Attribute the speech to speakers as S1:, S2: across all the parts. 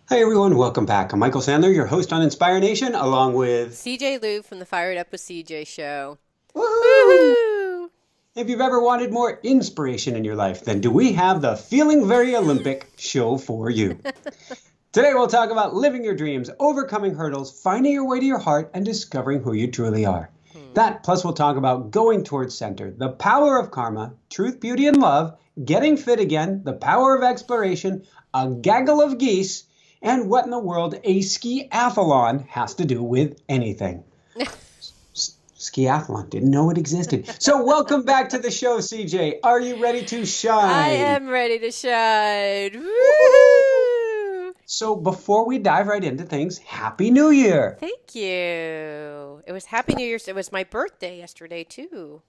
S1: Hi everyone, welcome back. I'm Michael Sandler, your host on Inspire Nation, along with
S2: CJ Lou from the Fired Up with CJ show.
S1: Woohoo!
S2: Woohoo!
S1: If you've ever wanted more inspiration in your life, then do we have the Feeling Very Olympic show for you. Today we'll talk about living your dreams, overcoming hurdles, finding your way to your heart, and discovering who you truly are.
S2: Hmm.
S1: That plus we'll talk about going towards center, the power of karma, truth, beauty, and love, getting fit again, the power of exploration, a gaggle of geese, and what in the world a ski-athlon has to do with anything. Ski-athlon, didn't know it existed. So welcome back to the show, CJ. Are you ready to
S2: I
S1: shine?
S2: am ready to shine.
S1: Woohoo!
S2: Woohoo!
S1: So before we dive right into things, Happy New Year.
S2: Thank you. It was Happy New Year's. It was my birthday yesterday too.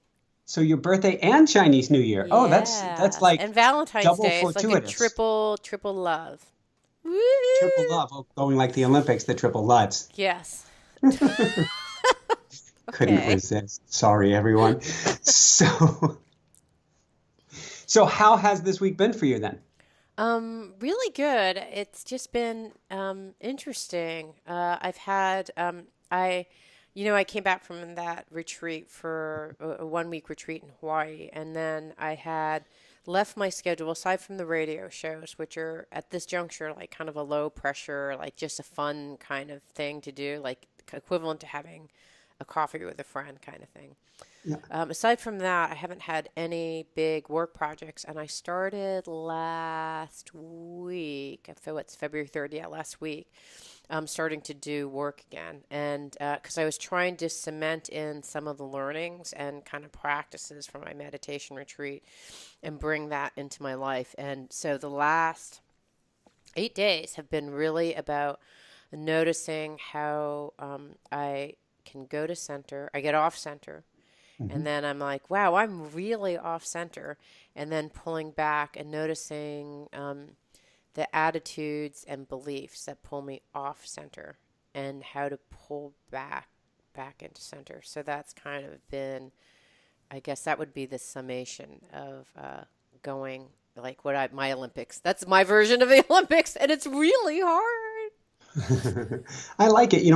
S1: So your birthday and Chinese New Year. Oh, that's
S2: Yes.
S1: like
S2: And Valentine's
S1: double
S2: Day. It's like a
S1: fortuitous.
S2: triple love.
S1: Triple
S2: Woo!
S1: love. Oh, going like the Olympics, the triple Lutz.
S2: Yes.
S1: Couldn't
S2: Okay.
S1: resist. Sorry, everyone. So, so how has this week been for you then?
S2: Really good. It's just been interesting. I've had I came back from that retreat for a 1 week retreat in Hawaii, and then I had left my schedule aside from the radio shows, which are at this juncture like kind of a low pressure, like just a fun kind of thing to do, like equivalent to having a coffee with a friend kind of thing.
S1: Yeah.
S2: Aside from that, I haven't had any big work projects, and I started last week. I feel it's February 3rd, yeah, last week. I'm starting to do work again, and because I was trying to cement in some of the learnings and kind of practices from my meditation retreat, and bring that into my life. And so the last 8 days have been really about noticing how I can go to center. I get off center and
S1: Mhm.
S2: then I'm like, wow, I'm really off center. And then pulling back and noticing the attitudes and beliefs that pull me off center and how to pull back into center. So that's kind of been, I guess that would be the summation of going like my Olympics. That's my version of the Olympics, and it's really hard.
S1: I like it.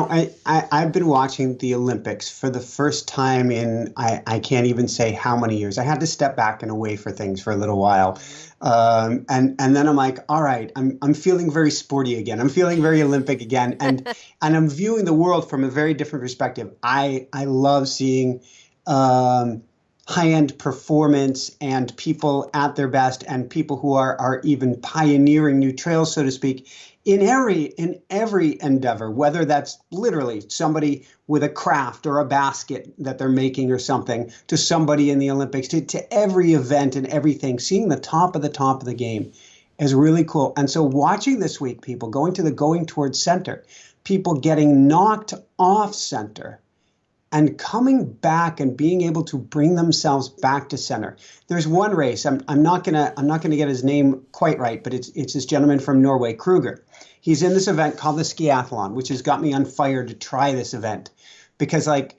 S1: I've been watching the Olympics for the first time in I can't even say how many years. I had to step back and away for things for a little while.
S2: Hmm.
S1: And then I'm like, all right, I'm feeling very sporty again. I'm feeling very Olympic again. And I'm viewing the world from a very different perspective. I love seeing high-end performance and people at their best and people who are even pioneering new trails, so to speak, in every endeavor, whether that's literally somebody with a craft or a basket that they're making or something, to somebody in the Olympics, to every event and everything, seeing the top of the game is really cool. And so watching this week, people going towards center, people getting knocked off center and coming back and being able to bring themselves back to center. There's one race. I'm not gonna get his name quite right, but it's this gentleman from Norway, Kruger. He's in this event called the ski-athlon, which has got me on fire to try this event because like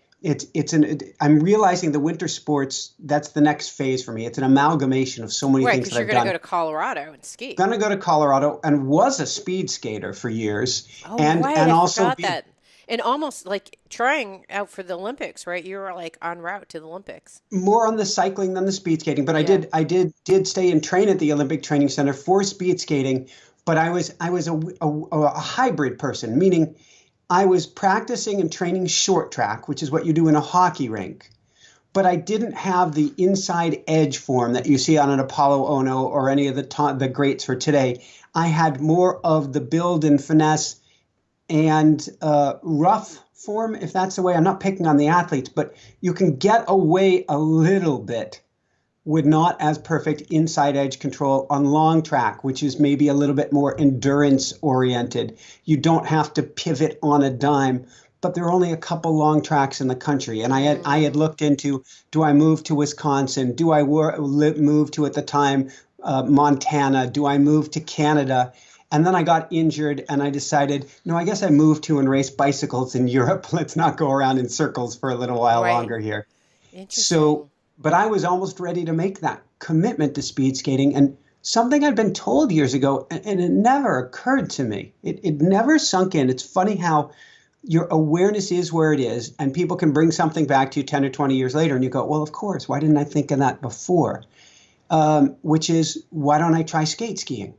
S1: I'm realizing the winter sports, that's the next phase for me. It's an amalgamation of so many
S2: Right,
S1: things
S2: because
S1: that
S2: you're
S1: I've
S2: going to go
S1: done.
S2: to Colorado and ski.
S1: Gonna go to Colorado and was a speed skater for years
S2: Oh,
S1: and
S2: right,
S1: and
S2: I
S1: also
S2: forgot
S1: be
S2: that. And almost like trying out for the Olympics, right? You were like en route to the Olympics.
S1: more on the cycling than the speed skating, but I
S2: Yeah.
S1: did I did stay and train at the Olympic Training Center for speed skating. But I was a hybrid person, meaning I was practicing and training short track, which is what you do in a hockey rink. But I didn't have the inside edge form that you see on an Apollo Ono or any of the greats for today. I had more of the build and finesse and rough form, if that's the way. I'm not picking on the athletes, but you can get away a little bit with not as perfect inside edge control on long track, which is maybe a little bit more endurance oriented. You don't have to pivot on a dime, but there are only a couple long tracks in the country. And I had
S2: Mm.
S1: looked into, do I move to Wisconsin? Do I move to, at the time, Montana? Do I move to Canada? And then I got injured and I decided, no, I guess I moved to and race bicycles in Europe. Let's not go around in circles for a little while
S2: Right.
S1: longer here. So,
S2: Interesting.
S1: but I was almost ready to make that commitment to speed skating. And something I'd been told years ago, and it never occurred to me. It never sunk in. It's funny how your awareness is where it is, and people can bring something back to you 10 or 20 years later, and you go, well, of course, why didn't I think of that before? Which is, why don't I try skate skiing?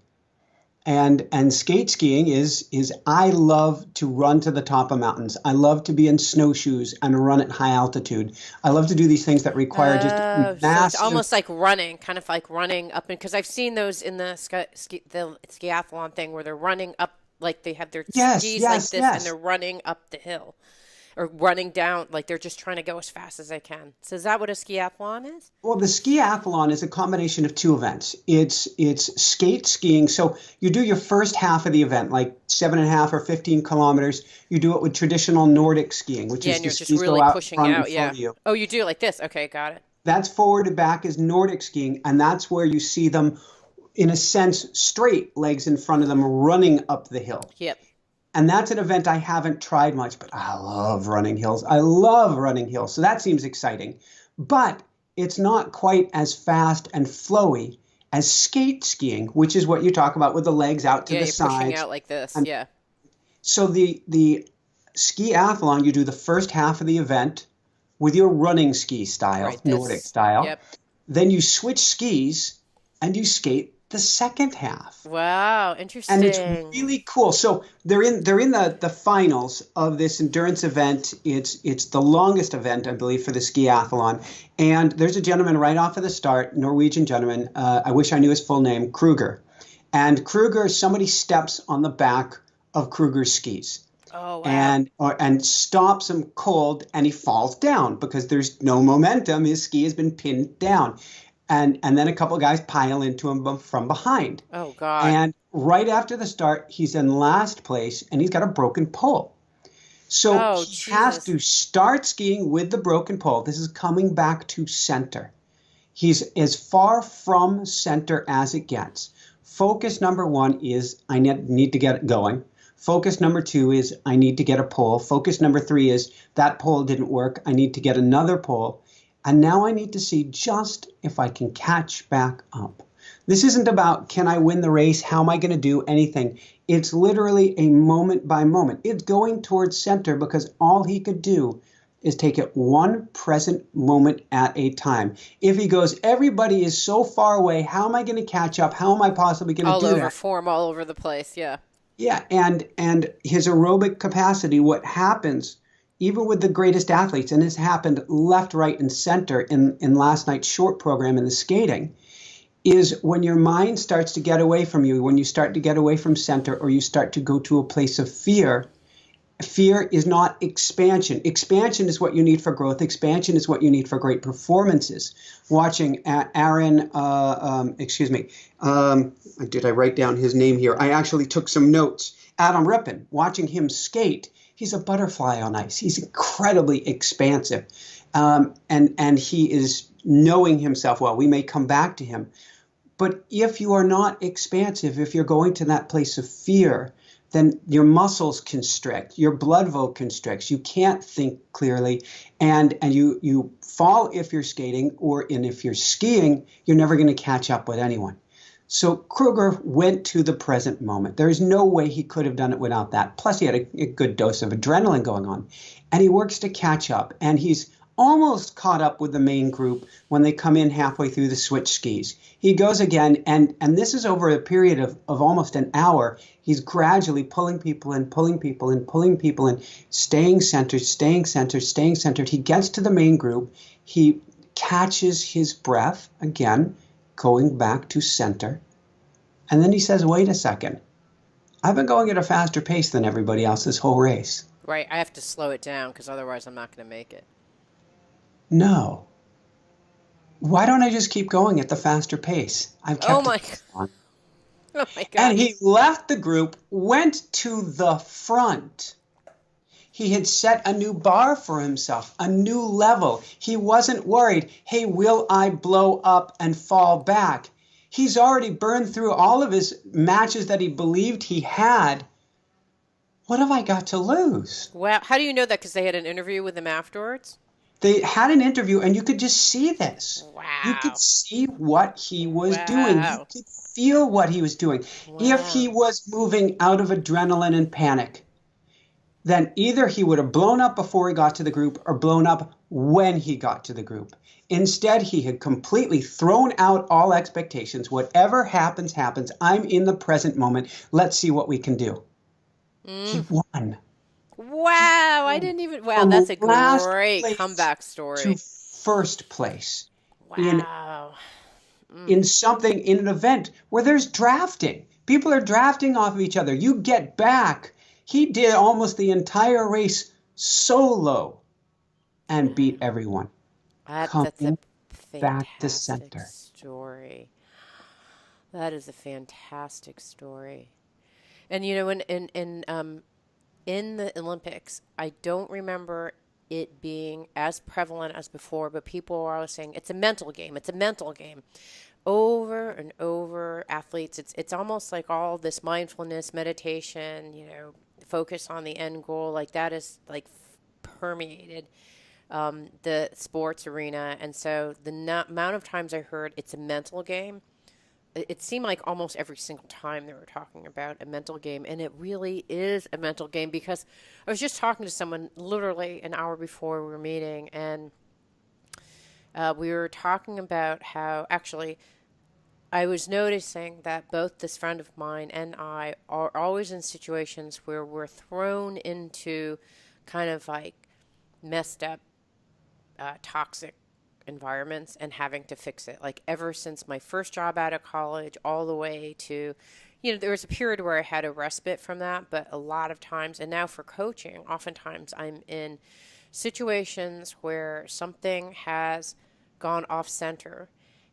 S1: And skate skiing is I love to run to the top of mountains. I love to be in snowshoes and run at high altitude. I love to do these things that require just
S2: Oh, so it's
S1: massive.
S2: almost like running, kind of like running up, because I've seen those in the skiathlon thing where they're running up, like they have their
S1: Yes,
S2: skis like
S1: yes,
S2: this, and they're
S1: yes.
S2: running up the hill or running down, like they're just trying to go as fast as they can. So is that what a skiathlon is?
S1: Well, the ski-athlon is a combination of two events. It's skate skiing. So you do your first half of the event, like 7.5 or 15 kilometers. You do it with traditional Nordic skiing, which
S2: Yeah,
S1: is
S2: and
S1: the
S2: you're just
S1: skis go
S2: really
S1: out
S2: pushing
S1: front in
S2: out.
S1: front
S2: Yeah.
S1: of you.
S2: Oh, you do it like this. Okay, got it.
S1: That's forward to back is Nordic skiing, and that's where you see them, in a sense, straight legs in front of them running up the hill.
S2: Yep.
S1: And that's an event I haven't tried much, but I love running hills. I love running hills. So that seems exciting. But it's not quite as fast and flowy as skate skiing, which is what you talk about with the legs out to
S2: Yeah,
S1: the
S2: you're pushing
S1: sides.
S2: out like this.
S1: And
S2: Yeah.
S1: so the ski athlon, you do the first half of the event with your running ski style,
S2: Right.
S1: Nordic
S2: This.
S1: style.
S2: Yep.
S1: Then you switch skis and you skate the second half.
S2: Wow.
S1: And it's
S2: Interesting.
S1: really cool. So they're in the finals of this endurance event. It's the longest event, I believe, for the skiathlon. And there's a gentleman right off of the start, Norwegian gentleman. I wish I knew his full name, Kruger. And Kruger, somebody steps on the back of Kruger's skis
S2: Oh, wow.
S1: and stops him cold, and he falls down because there's no momentum. His ski has been pinned down, and then a couple of guys pile into him from behind.
S2: Oh, God.
S1: And right after the start, he's in last place, and he's got a broken pole. So
S2: Oh,
S1: he has
S2: Jesus.
S1: to start skiing with the broken pole. This is coming back to center. He's as far from center as it gets. Focus number one is I need to get it going. Focus number two is I need to get a pole. Focus number three is that pole didn't work. I need to get another pole. And now I need to see just if I can catch back up. This isn't about can I win the race? How am I going to do anything? It's literally a moment by moment. It's going towards center because all he could do is take it one present moment at a time. If he goes, everybody is so far away, how am I going to catch up? How am I possibly going to
S2: All
S1: do
S2: over
S1: that?
S2: form, all over the place. Yeah.
S1: Yeah, and his aerobic capacity, what happens, even with the greatest athletes, and this happened left, right, and center in last night's short program in the skating, is when your mind starts to get away from you, when you start to get away from center, or you start to go to a place of fear. Fear is not expansion. Expansion is what you need for growth. Expansion is what you need for great performances. Watching Aaron, excuse me, did I write down his name here? I actually took some notes. Adam Rippon, watching him skate, he's a butterfly on ice. He's incredibly expansive. And he is knowing himself well. We may come back to him. But if you are not expansive, if you're going to that place of fear, then your muscles constrict, your blood flow constricts. You can't think clearly, and you fall if you're skating, and if you're skiing, you're never going to catch up with anyone. So Kruger went to the present moment. There's no way he could have done it without that. Plus, he had a good dose of adrenaline going on, and he works to catch up, and he's almost caught up with the main group when they come in halfway through the switch skis. He goes again, and this is over a period of almost an hour. He's gradually pulling people in, pulling people in, pulling people in, staying centered, staying centered, staying centered. He gets to the main group. He catches his breath again, going back to center. And then he says, wait a second. I've been going at a faster pace than everybody else this whole race.
S2: Right. I have to slow it down because otherwise I'm not going to make it.
S1: No. Why don't I just keep going at the faster pace? I've
S2: Oh
S1: kept
S2: my,
S1: it on.
S2: oh my God.
S1: And he left the group, went to the front. He had set a new bar for himself, a new level. He wasn't worried, hey, will I blow up and fall back? He's already burned through all of his matches that he believed he had. What have I got to lose?
S2: Wow. How do you know that? Because they had an interview with him afterwards?
S1: They had an interview, and you could just see this. You could
S2: Wow.
S1: see what he was doing. You
S2: Wow.
S1: could feel what he was doing. If he
S2: Wow.
S1: was moving out of adrenaline and panic, then either he would have blown up before he got to the group or blown up when he got to the group. Instead, he had completely thrown out all expectations. Whatever happens, happens. I'm in the present moment. Let's see what we can do. He
S2: Mm.
S1: won. He
S2: Wow. I
S1: won
S2: didn't even. Wow.
S1: from
S2: That's a
S1: last
S2: great
S1: place
S2: comeback
S1: to
S2: story.
S1: first place in
S2: Wow. Mm.
S1: in something in an event where there's drafting. People are drafting off of each other. You get back. He did almost the entire race solo and beat everyone,
S2: That's a
S1: coming back to
S2: fantastic
S1: center.
S2: story. That is a fantastic story. And you know, in the Olympics, I don't remember it being as prevalent as before, but people are always saying it's a mental game. It's a mental game. Over and over, athletes, it's almost like all this mindfulness, meditation, you know, focus on the end goal, like that is like permeated the sports arena. And so the amount of times I heard it's a mental game, it seemed like almost every single time they were talking about a mental game, and it really is a mental game because I was just talking to someone literally an hour before we were meeting, and we were talking about how actually I was noticing that both this friend of mine and I are always in situations where we're thrown into kind of like messed up, toxic environments and having to fix it. Like ever since my first job out of college, all the way to, you know, there was a period where I had a respite from that, but a lot of times, and now for coaching, oftentimes I'm in situations where something has gone off center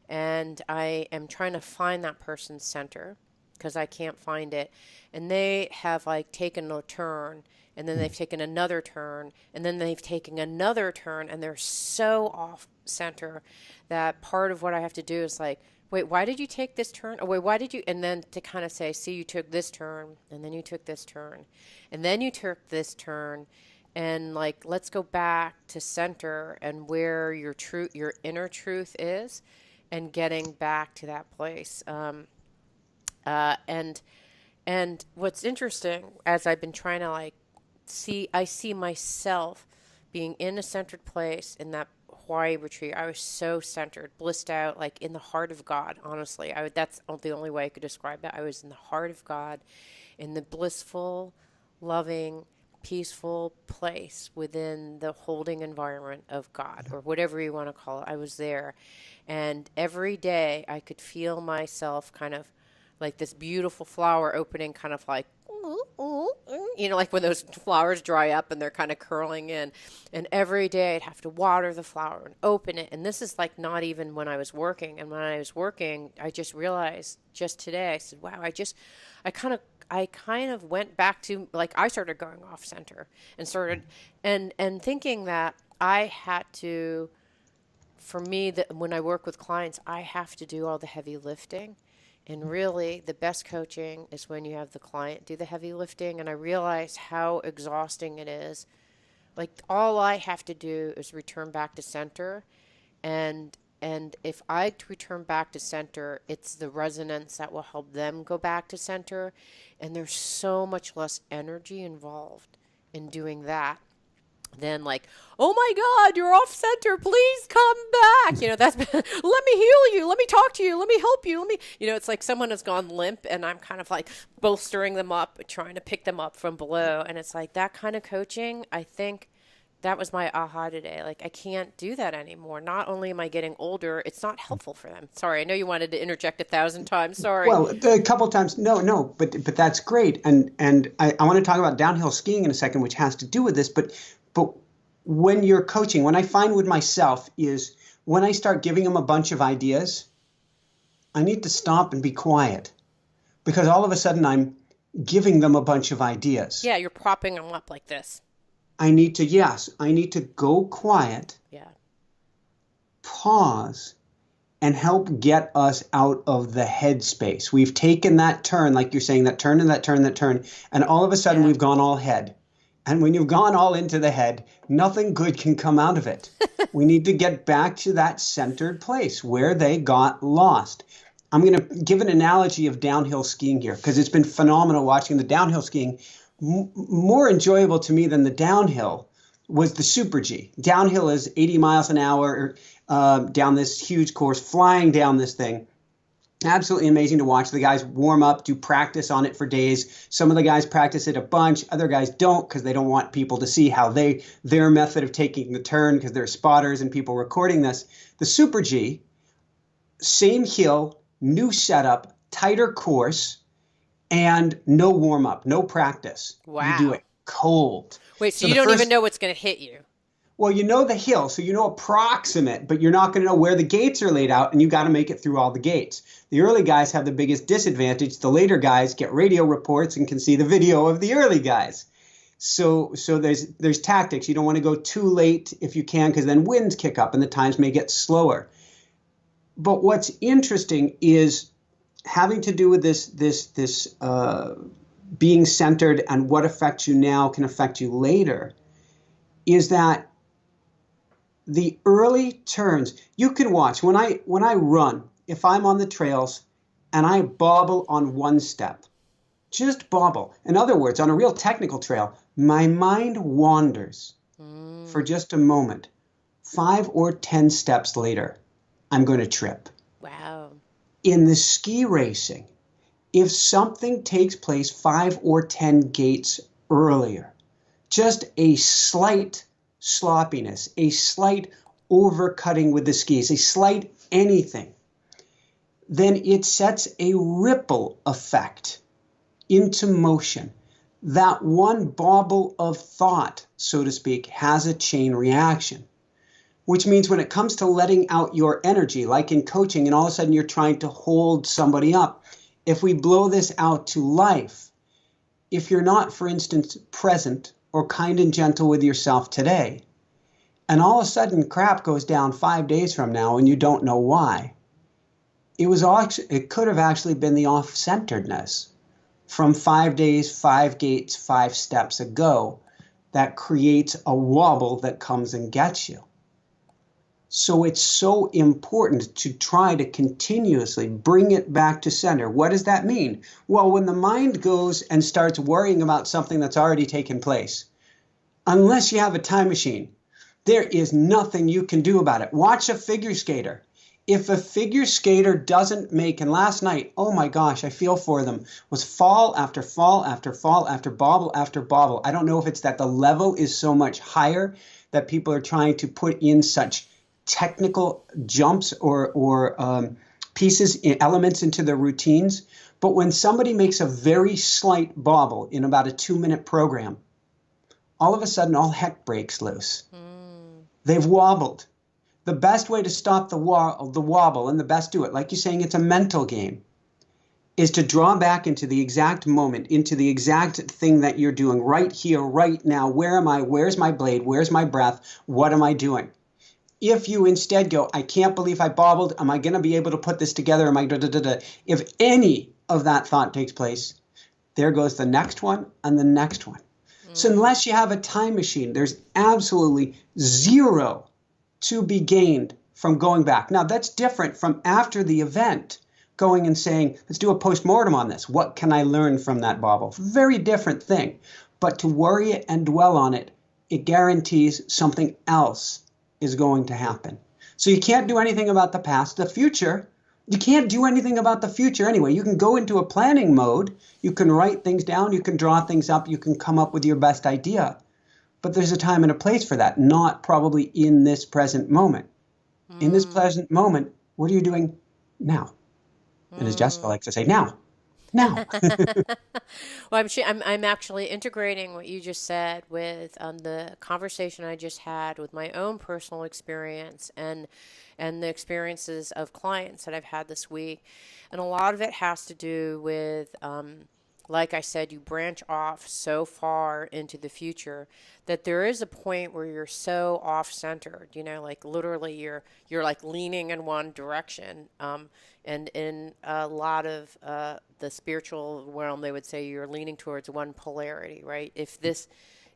S2: and I am trying to find that person's center because I can't find it. And they have like taken a turn and then they've taken another turn and then they've taken another turn and they're so off center that part of what I have to do is like, wait, why did you take this turn? Oh, wait, why did you? And then to kind of say, see, you took this turn and then you took this turn and then you took this turn. And like, let's go back to center and where your truth, your inner truth is, and getting back to that place. Uh, and and what's interesting as I've been trying to like I see myself being in a centered place in that Hawaii retreat. I was so centered, blissed out, like in the heart of God. Honestly, that's the only way I could describe that. I was in the heart of God, in the blissful, loving, peaceful place within the holding environment of God, or whatever you want to call it. I was there, and every day I could feel myself kind of like this beautiful flower opening, kind of like, you know, like when those flowers dry up and they're kind of curling in. And every day I'd have to water the flower and open it. And this is like not even when I was working. And when I was working, I just realized just today, I said, wow, I kind of went back to like I started going off center and started and thinking that I had to, for me, that when I work with clients, I have to do all the heavy lifting. And really, the best coaching is when you have the client do the heavy lifting. And I realize how exhausting it is. Like all I have to do is return back to center, and if I return back to center, it's the resonance that will help them go back to center. And there's so much less energy involved in doing that than like, oh my God, you're off center. Please come back. You know, let me heal you. Let me talk to you. Let me help you. It's like someone has gone limp and I'm kind of like bolstering them up, trying to pick them up from below. And it's like that kind of coaching, I think that was my aha today. Like, I can't do that anymore. Not only am I getting older, it's not helpful for them. Sorry, I know you wanted to interject 1,000 times. Sorry.
S1: Well, a couple of times. No, but that's great. And I want to talk about downhill skiing in a second, which has to do with this. But when you're coaching, when I find with myself is when I start giving them a bunch of ideas, I need to stop and be quiet because all of a sudden I'm giving them a bunch of ideas.
S2: Yeah, you're propping them up like this.
S1: I need to go quiet, pause, and help get us out of the headspace. We've taken that turn, like you're saying, that turn and that turn, and all of a sudden we've gone all head. And when you've gone all into the head, nothing good can come out of it. We need to get back to that centered place where they got lost. I'm going to give an analogy of downhill skiing here because it's been phenomenal watching the downhill skiing. More enjoyable to me than the downhill was the Super G. Downhill is 80 miles an hour down this huge course, flying down this thing. Absolutely amazing to watch. The guys warm up, do practice on it for days. Some of the guys practice it a bunch. Other guys don't because they don't want people to see how their method of taking the turn because they're spotters and people recording this. The Super G, same hill, new setup, tighter course, and no warm up, no practice. You do
S2: Wow.
S1: it cold.
S2: Wait, so
S1: So
S2: you
S1: the
S2: don't even
S1: first
S2: know what's going to hit you?
S1: well, you know the hill, so you know approximate, but you're not going to know where the gates are laid out, and you got to make it through all the gates. The early guys have the biggest disadvantage. The later guys get radio reports and can see the video of the early guys. So there's tactics. You don't want to go too late if you can, because then winds kick up and the times may get slower. But what's interesting is having to do with this being centered and what affects you now can affect you later. Is that the early turns you can watch when I run, if I'm on the trails and I bobble on one step, just bobble. In other words, on a real technical trail, my mind wanders for
S2: Mm,
S1: just a moment. 5 or 10 steps later, I'm going to trip.
S2: wow.
S1: In the ski racing, if something takes place 5 or 10 gates earlier, just a slight sloppiness, a slight overcutting with the skis, a slight anything, then it sets a ripple effect into motion. That one bobble of thought, so to speak, has a chain reaction, which means when it comes to letting out your energy, like in coaching, and all of a sudden you're trying to hold somebody up, if we blow this out to life, if you're not, for instance, present or kind and gentle with yourself today, and all of a sudden crap goes down 5 days from now and you don't know why, it could have actually been the off-centeredness from 5 days, 5 gates, 5 steps ago that creates a wobble that comes and gets you. So it's so important to try to continuously bring it back to center. What does that mean? Well, when the mind goes and starts worrying about something that's already taken place, unless you have a time machine, there is nothing you can do about it. Watch a figure skater. If a figure skater doesn't make, and last night, oh my gosh, I feel for them, was fall after fall after fall after bobble after bobble. I don't know if it's that the level is so much higher that people are trying to put in such technical jumps or pieces, elements into their routines. But when somebody makes a very slight bobble in about a 2-minute program, all of a sudden all heck breaks loose.
S2: Mm,
S1: They've wobbled. The best way to stop the wobble, and the best do it, like you're saying, it's a mental game, is to draw back into the exact moment, into the exact thing that you're doing right here, right now. Where am I? Where's my blade? Where's my breath? What am I doing? If you instead go, I can't believe I bobbled. Am I going to be able to put this together? Am I da da da da? If any of that thought takes place, there goes the next one and the next one. So
S2: mm.
S1: unless you have a time machine, there's absolutely zero to be gained from going back. Now, that's different from after the event going and saying, let's do a post-mortem on this. What can I learn from that bobble? Very different thing. But to worry it and dwell on it, it guarantees something else is going to happen. So you can't do anything about the past. The future, you can't do anything about the future anyway. You can go into a planning mode. You can write things down. You can draw things up. You can come up with your best idea. But there's a time and a place for that, not probably in this present moment. In this
S2: Mm,
S1: present moment, what are you doing now? And as Jessica
S2: mm.
S1: likes to say, now, now.
S2: Well, I'm actually integrating what you just said with the conversation I just had with my own personal experience and the experiences of clients that I've had this week, and a lot of it has to do with like I said, you branch off so far into the future that there is a point where you're so off centered, like literally you're like leaning in one direction. And in a lot of the spiritual realm, they would say you're leaning towards one polarity, right?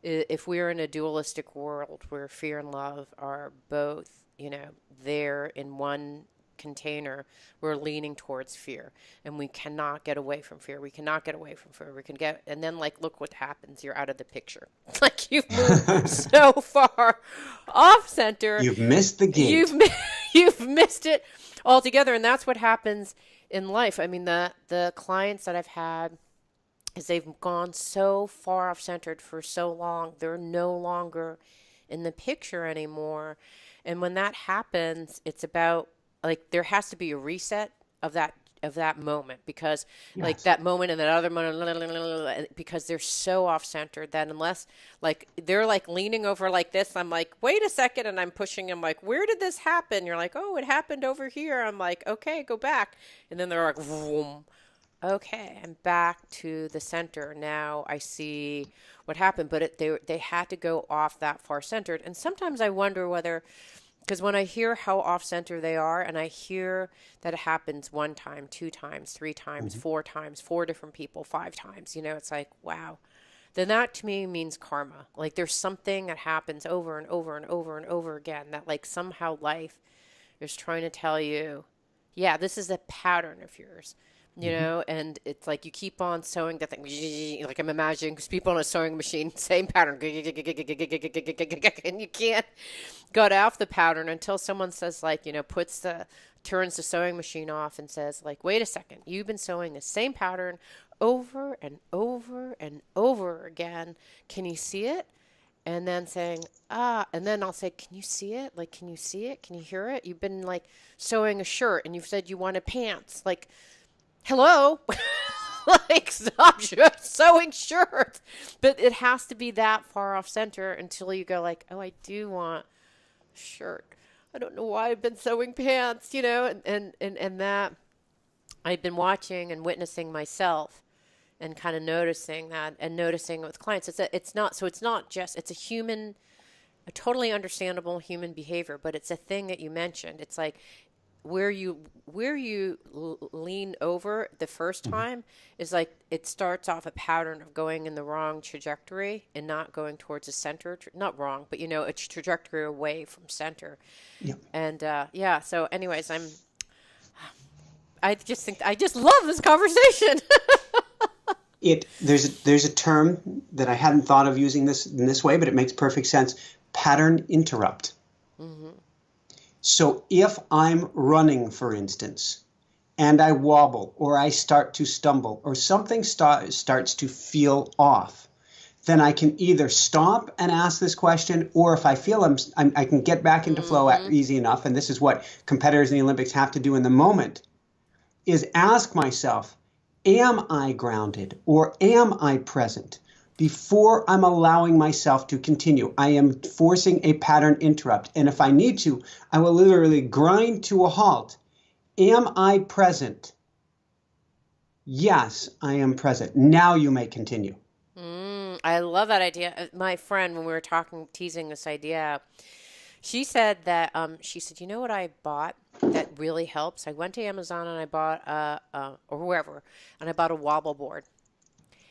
S2: if we're in a dualistic world where fear and love are both, there in one container, we're leaning towards fear, and we cannot get away from fear. We cannot get away from fear. We can get, and then like, look what happens. You're out of the picture. Like, you've moved so far off center.
S1: You've missed the gate.
S2: You've missed it altogether. And that's what happens in life. I mean, the clients that I've had is they've gone so far off centered for so long, they're no longer in the picture anymore. And when that happens, it's about, like, there has to be a reset of that moment, because like that moment and that other moment, because they're so off centered that unless, like, they're like leaning over like this, I'm like, wait a second, and I'm pushing them like, where did this happen? You're like, oh, it happened over here. I'm like, okay, go back. And then they're like, vroom. Okay, I'm back to the center. Now I see what happened, but they had to go off that far centered. And sometimes I wonder whether, because when I hear how off-center they are, and I hear that it happens 1 time, 2 times, 3 times, 4 times, 4 different people, 5 times, it's like, wow. Then that to me means karma. Like, there's something that happens over and over and over and over again that, like, somehow life is trying to tell you, yeah, this is a pattern of yours. And it's like you keep on sewing that thing, like I'm imagining, because people on a sewing machine, same pattern, and you can't get off the pattern until someone says, like, turns the sewing machine off and says, like, wait a second, you've been sewing the same pattern over and over and over again. Can you see it? And then saying, and then I'll say, can you see it? Like, can you see it? Can you hear it? You've been, like, sewing a shirt and you've said you wanted pants. Like, hello? Like, stop sewing shirts. But it has to be that far off center until you go like, oh, I do want a shirt. I don't know why I've been sewing pants, and that I've been watching and witnessing myself and kind of noticing that, and noticing with clients. It's not a totally understandable human behavior, but it's a thing that you mentioned. It's like, where you lean over the first time is like, it starts off a pattern of going in the wrong trajectory and not going towards the center, not wrong, but a trajectory away from center.
S1: Yep.
S2: And so anyways, I just love this conversation.
S1: There's a term that I hadn't thought of using this in this way, but it makes perfect sense. Pattern interrupt. Mm-hmm. So if I'm running, for instance, and I wobble or I start to stumble or something starts to feel off, then I can either stop and ask this question, or if I feel I can get back into flow easy enough, and this is what competitors in the Olympics have to do in the moment, is ask myself, am I grounded or am I present? Before I'm allowing myself to continue, I am forcing a pattern interrupt. And if I need to, I will literally grind to a halt. Am I present? Yes, I am present. Now you may continue.
S2: I love that idea. My friend, when we were teasing this idea, she said that, you know what I bought that really helps? I went to Amazon and I bought, or wherever, and I bought a wobble board.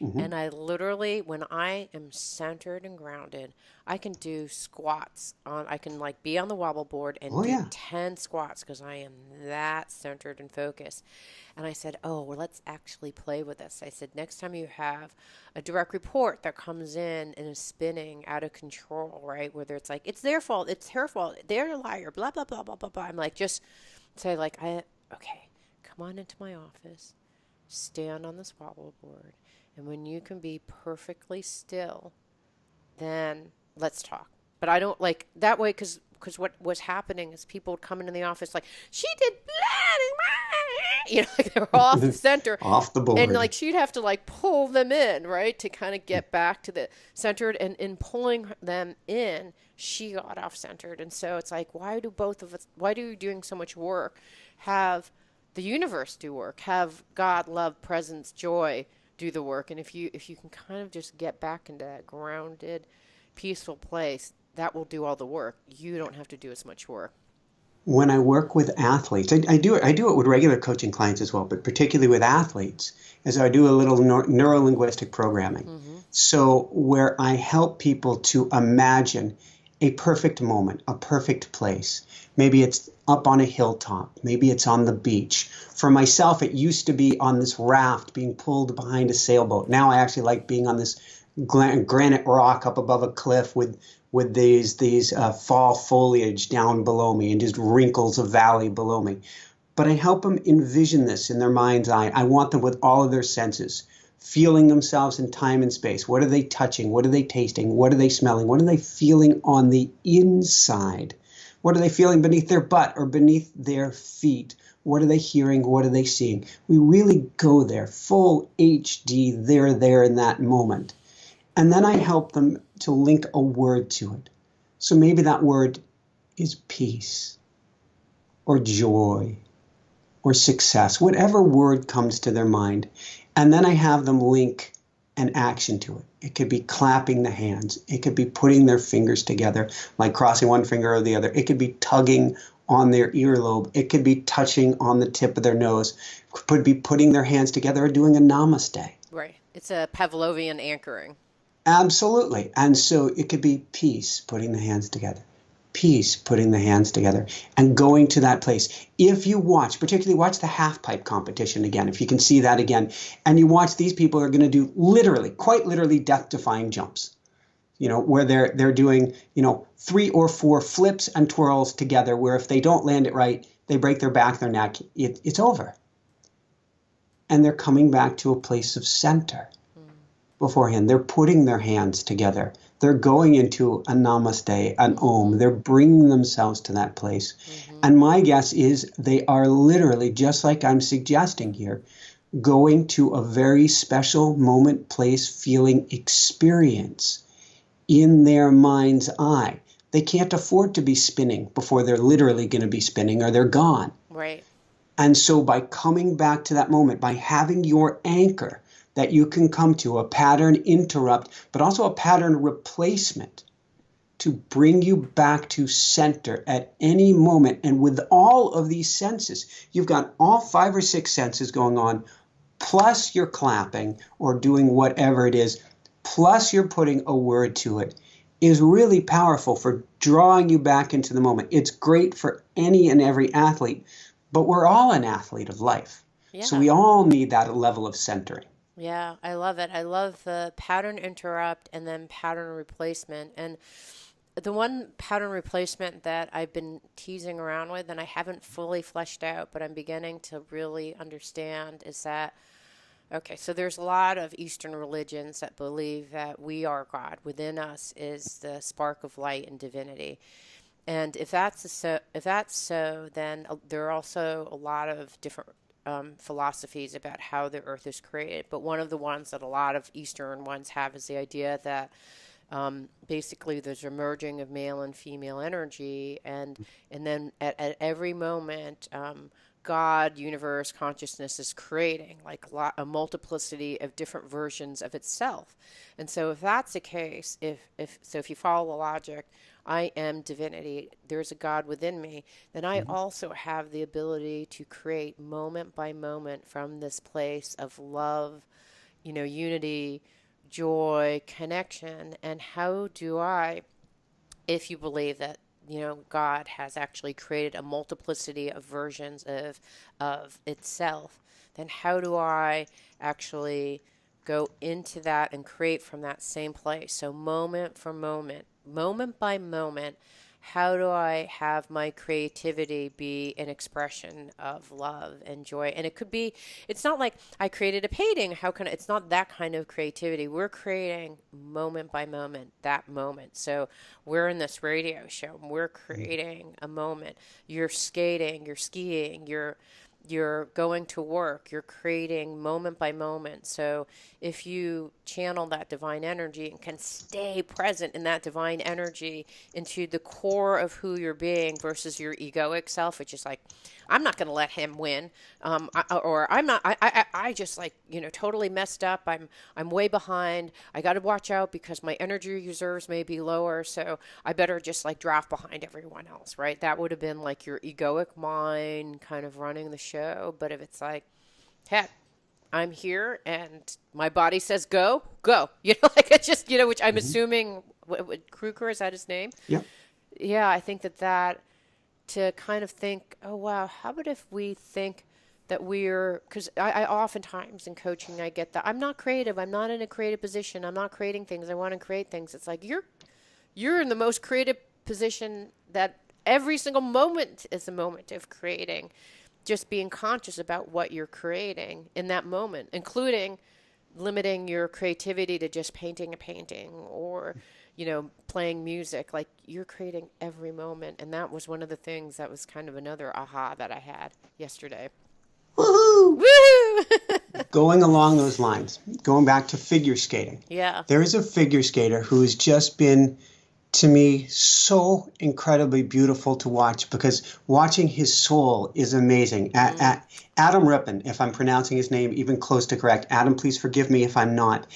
S2: Mm-hmm. And I literally, when I am centered and grounded, I can do squats. I can be on the wobble board and do 10 squats because I am that centered and focused. And I said, well, let's actually play with this. I said, next time you have a direct report that comes in and is spinning out of control, right? Whether it's like, it's their fault, it's her fault, they're a liar, blah, blah, blah, blah, blah, blah. I'm like, just say okay, come on into my office, stand on this wobble board. And when you can be perfectly still, then let's talk. But I don't like that way, because what was happening is people would come into the office like, she did blah, like they were off the center.
S1: Off the board.
S2: And she'd have to pull them in, right, to kind of get back to the centered. And in pulling them in, she got off centered. And so it's like, why do you doing so much work have the universe do work, have God, love, presence, joy do the work? And if you can kind of just get back into that grounded, peaceful place, that will do all the work. You don't have to do as much work.
S1: When I work with athletes, I do it with regular coaching clients as well, but particularly with athletes, as I do a little neuro-linguistic programming. Mm-hmm. So, where I help people to imagine a perfect moment, a perfect place. Maybe it's up on a hilltop, maybe it's on the beach. For myself, it used to be on this raft being pulled behind a sailboat. Now I actually like being on this granite rock up above a cliff with these fall foliage down below me and just wrinkles of valley below me. But I help them envision this in their mind's eye. I want them with all of their senses, feeling themselves in time and space. What are they touching? What are they tasting? What are they smelling? What are they feeling on the inside? What are they feeling beneath their butt or beneath their feet? What are they hearing? What are they seeing? We really go there, full HD, they're there in that moment. And then I help them to link a word to it. So maybe that word is peace or joy or success, whatever word comes to their mind. And then I have them link an action to it. It could be clapping the hands. It could be putting their fingers together, like crossing one finger or the other. It could be tugging on their earlobe. It could be touching on the tip of their nose. It could be putting their hands together or doing a namaste.
S2: Right. It's a Pavlovian anchoring.
S1: Absolutely. And so it could be peace, putting the hands together. Peace, putting the hands together and going to that place. If you watch, particularly watch the half pipe competition again, if you can see that again, and you watch these people are going to do literally, quite literally death-defying jumps, where they're doing, 3 or 4 flips and twirls together, where if they don't land it right, they break their back, their neck, it's over. And they're coming back to a place of center beforehand. They're putting their hands together. They're going into a namaste, an om. They're bringing themselves to that place. Mm-hmm. And my guess is they are literally, just like I'm suggesting here, going to a very special moment, place, feeling experience in their mind's eye. They can't afford to be spinning before they're literally going to be spinning or they're gone.
S2: Right.
S1: And so by coming back to that moment, by having your anchor that you can come to, a pattern interrupt, but also a pattern replacement to bring you back to center at any moment. And with all of these senses, you've got all 5 or 6 senses going on, plus you're clapping or doing whatever it is, plus you're putting a word to it, is really powerful for drawing you back into the moment. It's great for any and every athlete, but we're all an athlete of life. Yeah. So we all need that level of centering.
S2: Yeah, I love it. I love the pattern interrupt and then pattern replacement. And the one pattern replacement that I've been teasing around with and I haven't fully fleshed out, but I'm beginning to really understand is that, okay, so there's a lot of Eastern religions that believe that we are God. Within us is the spark of light and divinity. And if that's so, then there are also a lot of different philosophies about how the earth is created. But one of the ones that a lot of Eastern ones have is the idea that basically there's a merging of male and female energy, and then at every moment, God, universe, consciousness is creating like a multiplicity of different versions of itself. And so if that's the case, if you follow the logic, I am divinity, there's a God within me, then I also have the ability to create moment by moment from this place of love, unity, joy, connection. And how do I, if you believe that, God has actually created a multiplicity of versions of itself, then how do I actually go into that and create from that same place? So moment for moment, moment by moment, how do I have my creativity be an expression of love and joy? And it could be, it's not like I created a painting. It's not that kind of creativity. We're creating moment by moment, that moment. So we're in this radio show, and we're creating a moment. You're skating, you're skiing, you're going to work, you're creating moment by moment. So if you channel that divine energy and can stay present in that divine energy into the core of who you're being versus your egoic self, which is like, I'm not going to let him win, I just like, totally messed up. I'm way behind. I got to watch out because my energy reserves may be lower. So I better just like draft behind everyone else, right? That would have been like your egoic mind kind of running the show. But if it's like, heck, I'm here and my body says go, go. Like it's just, which I'm assuming, Kruger, is that his name?
S1: Yeah.
S2: Yeah, I think that to kind of think, oh, wow, how about if we think that because I oftentimes in coaching, I get that I'm not creative. I'm not in a creative position. I'm not creating things. I want to create things. It's like you're in the most creative position, that every single moment is a moment of creating. Just being conscious about what you're creating in that moment, including limiting your creativity to just painting a painting or, playing music. Like, you're creating every moment. And that was one of the things that was kind of another aha that I had yesterday.
S1: Woohoo!
S2: Woo!
S1: Going along those lines, going back to figure skating.
S2: Yeah.
S1: There is a figure skater who has just been, to me, so incredibly beautiful to watch, because watching his soul is amazing. Adam Rippon, if I'm pronouncing his name even close to correct. Adam, please forgive me if I'm not.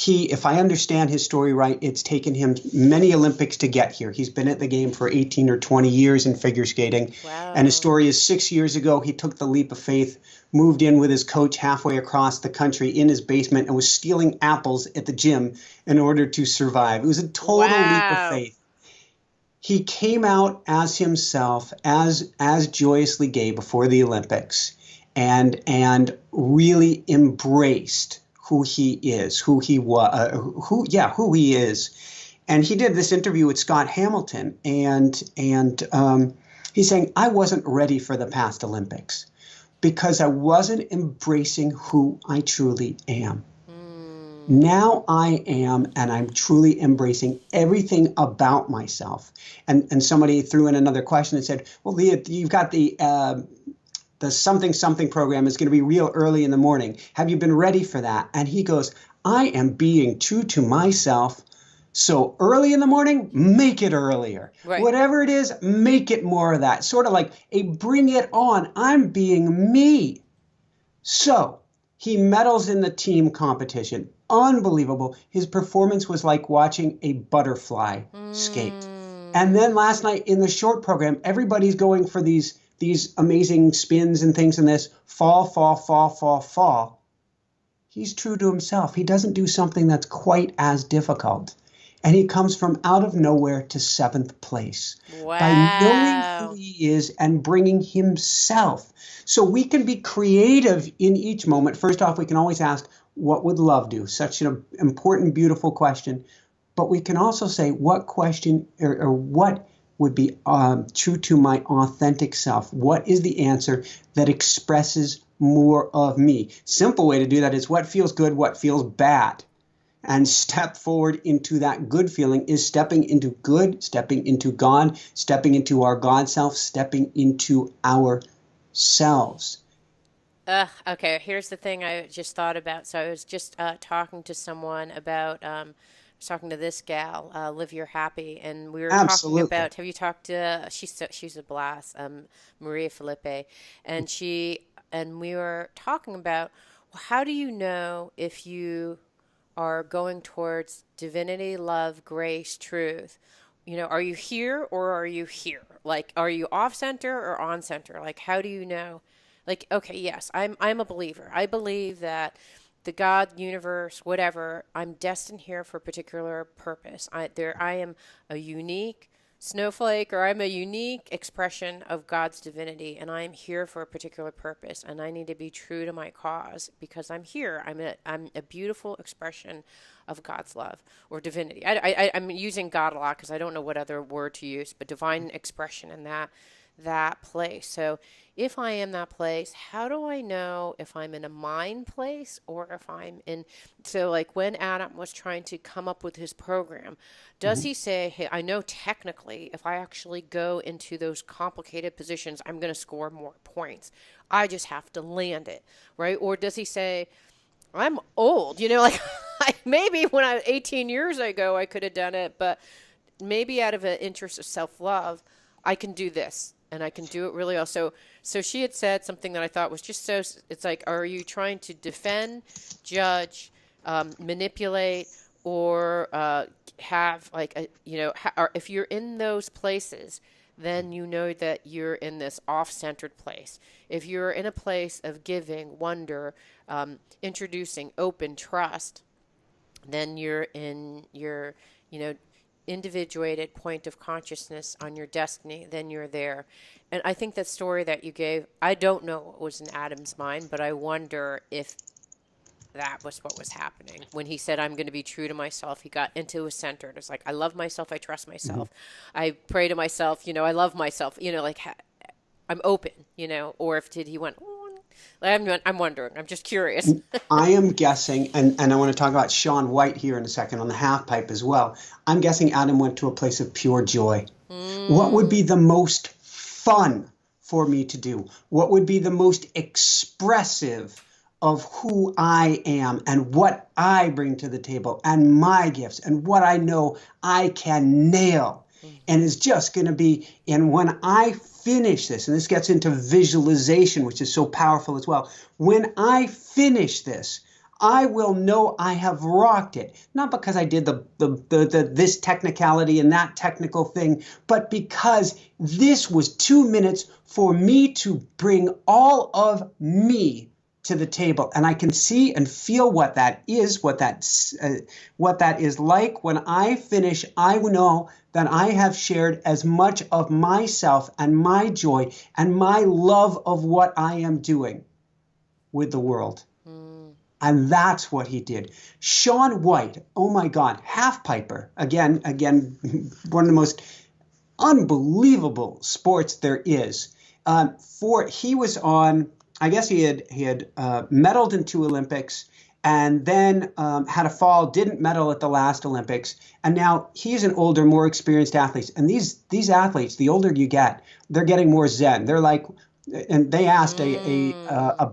S1: If I understand his story right, it's taken him many Olympics to get here. He's been at the game for 18 or 20 years in figure skating.
S2: Wow.
S1: And his story is 6 years ago, he took the leap of faith, moved in with his coach halfway across the country in his basement, and was stealing apples at the gym in order to survive. It was a total leap of faith. He came out as himself, as joyously gay before the Olympics, and really embraced who he is, who he is. And he did this interview with Scott Hamilton, and he's saying, I wasn't ready for the past Olympics because I wasn't embracing who I truly am. Now I am, and I'm truly embracing everything about myself. And somebody threw in another question and said, well, Leah, you've got the something program is going to be real early in the morning. Have you been ready for that? And he goes, I am being true to myself. So early in the morning, make it earlier.
S2: Right.
S1: Whatever it is, make it more of that. Sort of like a bring it on. I'm being me. So he medals in the team competition. Unbelievable. His performance was like watching a butterfly skate. And then last night in the short program, everybody's going for these amazing spins and things in this fall, fall, fall, fall, fall. He's true to himself. He doesn't do something that's quite as difficult. And he comes from out of nowhere to 7th place.
S2: Wow.
S1: By knowing who he is and bringing himself. So we can be creative in each moment. First off, we can always ask, what would love do? Such an important, beautiful question. But we can also say, what question or what would be true to my authentic self? What is the answer that expresses more of me? Simple way to do that is what feels good, what feels bad. And step forward into that good feeling is stepping into good, stepping into God, stepping into our God self, stepping into ourselves.
S2: Okay, here's the thing I just thought about. So I was just talking to someone about, I was talking to this gal, Live You're Happy, and we were talking about, have you talked to, she's a blast, Maria Felipe, and we were talking about, well, how do you know if you are going towards divinity, love, grace, truth? Are you here or are you here? Like, are you off center or on center? Like, how do you know? Like, okay, yes, I'm a believer. I believe that the God, universe, whatever, I'm destined here for a particular purpose. I am a unique snowflake, or I'm a unique expression of God's divinity, and I'm here for a particular purpose, and I need to be true to my cause because I'm here. I'm a beautiful expression of God's love or divinity. I'm using God a lot because I don't know what other word to use, but divine expression in that place. So if I am that place, how do I know if I'm in a mind place or if I'm in, so like when Adam was trying to come up with his program, does he say, hey, I know technically if I actually go into those complicated positions, I'm going to score more points. I just have to land it, right? Or does he say, I'm old, like maybe when I was 18 years ago, I could have done it, but maybe out of an interest of self-love, I can do this. And I can do it really well. So she had said something that I thought was just so, it's like, are you trying to defend, judge, manipulate, or have like, or if you're in those places, then you know that you're in this off-centered place. If you're in a place of giving, wonder, introducing open trust, then you're in your, you know, individuated point of consciousness on your destiny, then you're there. And I think that story that you gave, I don't know what was in Adam's mind, but I wonder if that was what was happening when he said, I'm going to be true to myself. He got into a center. It's like, I love myself. I trust myself. I pray to myself, you know, I love myself, you know, like I'm open, you know, or if he went, I'm wondering, I'm just curious.
S1: I am guessing, and I want to talk about Shaun White here in a second on the half pipe as well. I'm guessing Adam went to a place of pure joy. What would be the most fun for me to do? What would be the most expressive of who I am and what I bring to the table and my gifts and what I know I can nail? And is just going to be, and when I finish this, and this gets into visualization, which is so powerful as well. When I finish this, I will know I have rocked it. Not because I did this technicality and that technical thing, but because this was 2 minutes for me to bring all of me to the table, and I can see and feel what that is, what that is like. When I finish, I know that I have shared as much of myself and my joy and my love of what I am doing with the world. And that's what he did. Shaun White, oh my God, half piper, again, one of the most unbelievable sports there is. He was on, I guess he had medaled in 2 Olympics, and then had a fall, didn't medal at the last Olympics, and now he's an older, more experienced athlete. And these athletes, the older you get, they're getting more zen. They're like, and they asked a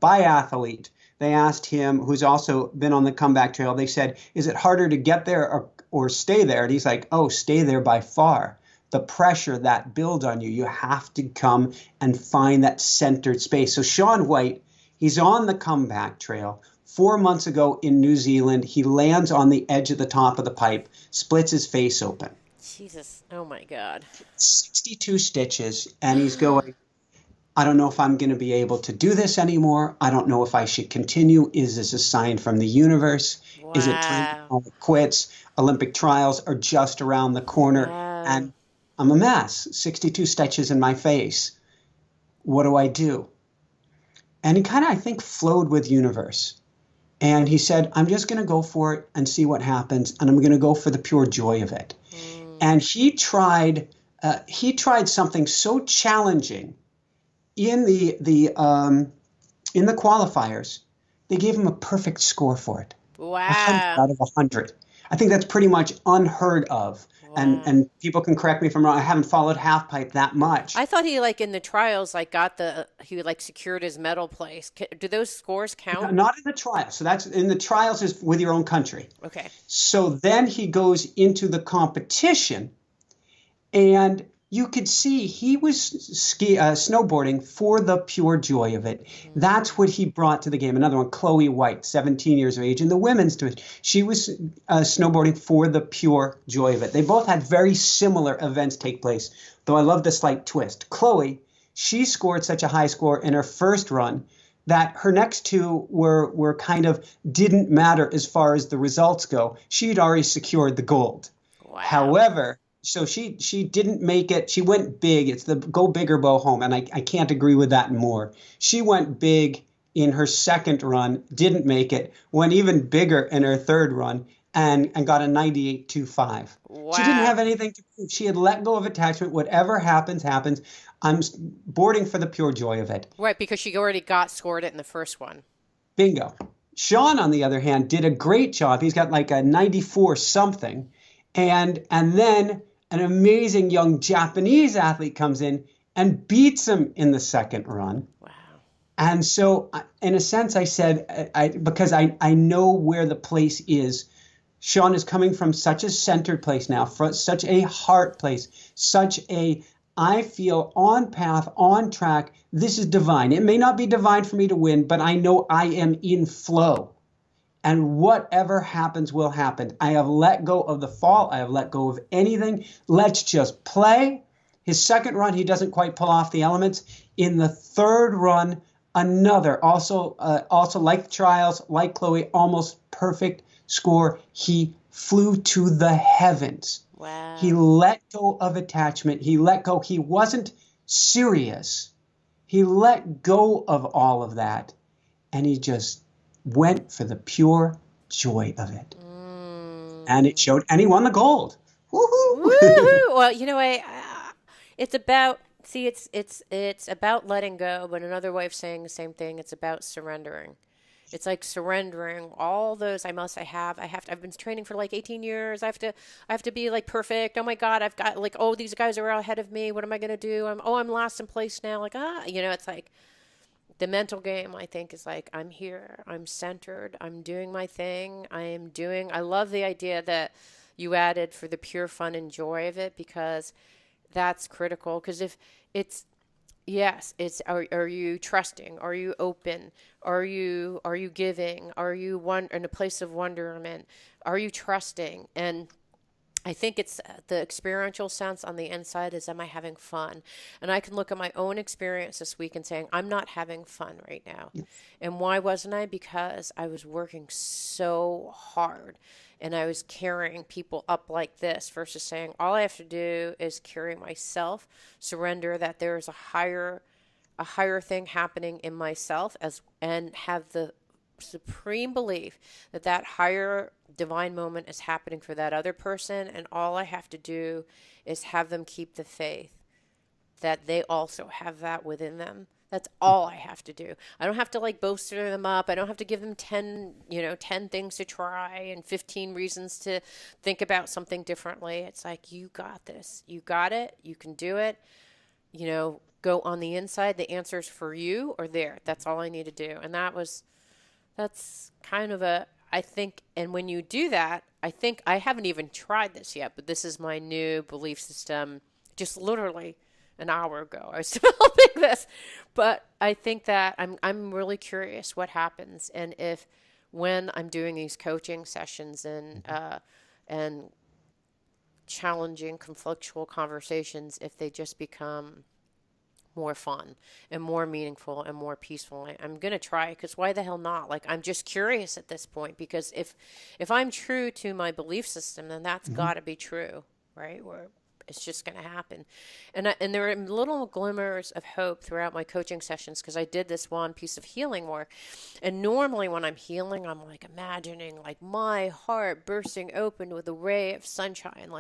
S1: biathlete, they asked him, who's also been on the comeback trail, they said, is it harder to get there or stay there? And he's like, oh, stay there by far. The pressure that builds on you, you have to come and find that centered space. So Shaun White, he's on the comeback trail. 4 months ago in New Zealand, he lands on the edge of the top of the pipe, splits his face open.
S2: Jesus, oh my God.
S1: 62 stitches, and he's going, I don't know if I'm going to be able to do this anymore. I don't know if I should continue. Is this a sign from the universe?
S2: Wow.
S1: Is it time to call it quits? Olympic trials are just around the corner.
S2: Wow.
S1: And I'm a mess, 62 stitches in my face. What do I do? And he kind of, I think, flowed with universe. And he said, I'm just going to go for it and see what happens. And I'm going to go for the pure joy of it. And he tried something so challenging in the qualifiers. They gave him a perfect score for it.
S2: Wow.
S1: 100 out of 100. I think that's pretty much unheard of. Wow. And people can correct me if I'm wrong. I haven't followed half pipe that much.
S2: I thought he in the trials he secured his medal place. Do those scores count?
S1: Not in the trials. So that's in the trials is with your own country.
S2: Okay.
S1: So then he goes into the competition, and you could see he was snowboarding for the pure joy of it. Mm-hmm. That's what he brought to the game. Another one, Chloe White, 17 years of age, in the women's division. She was snowboarding for the pure joy of it. They both had very similar events take place, though I love the slight twist. Chloe, she scored such a high score in her first run that her next 2 were kind of didn't matter as far as the results go. She'd already secured the gold.
S2: Wow.
S1: However, so she didn't make it. She went big. It's the go big or go home. And I can't agree with that more. She went big in her second run, didn't make it, went even bigger in her third run, and got a 98.25. Wow. She didn't have anything to prove. She had let go of attachment. Whatever happens, happens. I'm boarding for the pure joy of it.
S2: Right, because she already scored it in the first one.
S1: Bingo. Shaun, on the other hand, did a great job. He's got like a 94 something. And then an amazing young Japanese athlete comes in and beats him in the second run.
S2: Wow. And
S1: so, in a sense, I said, because I know where the place is. Shaun is coming from such a centered place now, from such a heart place, I feel on path, on track. This is divine. It may not be divine for me to win, but I know I am in flow. And whatever happens will happen. I have let go of the fall. I have let go of anything. Let's just play. His second run, he doesn't quite pull off the elements. In the third run, another, also like trials, like Chloe, almost perfect score. He flew to the heavens. He
S2: Wow.
S1: let go of attachment. He let go. He wasn't serious. He let go of all of that. And he just went for the pure joy of it. And it
S2: Mm.
S1: showed, and he won the gold. Woohoo!
S2: Woohoo! Well, it's about see, it's about letting go, but another way of saying the same thing, it's about surrendering. It's like surrendering all those I've been training for like 18 years. I have to be like perfect. Oh my God, I've got like, oh, these guys are ahead of me. What am I going to do? I'm last in place now. Like, it's like the mental game, I think, is like, I'm here, I'm centered, I'm doing my thing. I love the idea that you added for the pure fun and joy of it, because that's critical. Because if it's, yes, it's, are you trusting? Are you open? Are you giving? Are you in a place of wonderment? Are you trusting? And I think it's the experiential sense on the inside is, am I having fun? And I can look at my own experience this week and saying, I'm not having fun right now. And why wasn't I? Because I was working so hard and I was carrying people up like this versus saying, all I have to do is carry myself, surrender that there is a higher thing happening in myself, and have the supreme belief that that higher divine moment is happening for that other person, and all I have to do is have them keep the faith that they also have that within them. That's all I have to do. I don't have to like bolster them up. I don't have to give them 10 things to try and 15 reasons to think about something differently. It's like, you got this. You got it. You can do it. Go on the inside. The answers for you are there. That's all I need to do. And that's kind of I think, and when you do that, I think, I haven't even tried this yet, but this is my new belief system, just literally an hour ago. I was developing this, but I think that I'm really curious what happens, and if when I'm doing these coaching sessions and challenging conflictual conversations, if they just become more fun and more meaningful and more peaceful. I'm going to try, because why the hell not? Like, I'm just curious at this point, because if I'm true to my belief system, then that's got to be true, right? Where it's just going to happen. And there are little glimmers of hope throughout my coaching sessions, because I did this one piece of healing work. And normally when I'm healing, I'm like imagining like my heart bursting open with a ray of sunshine,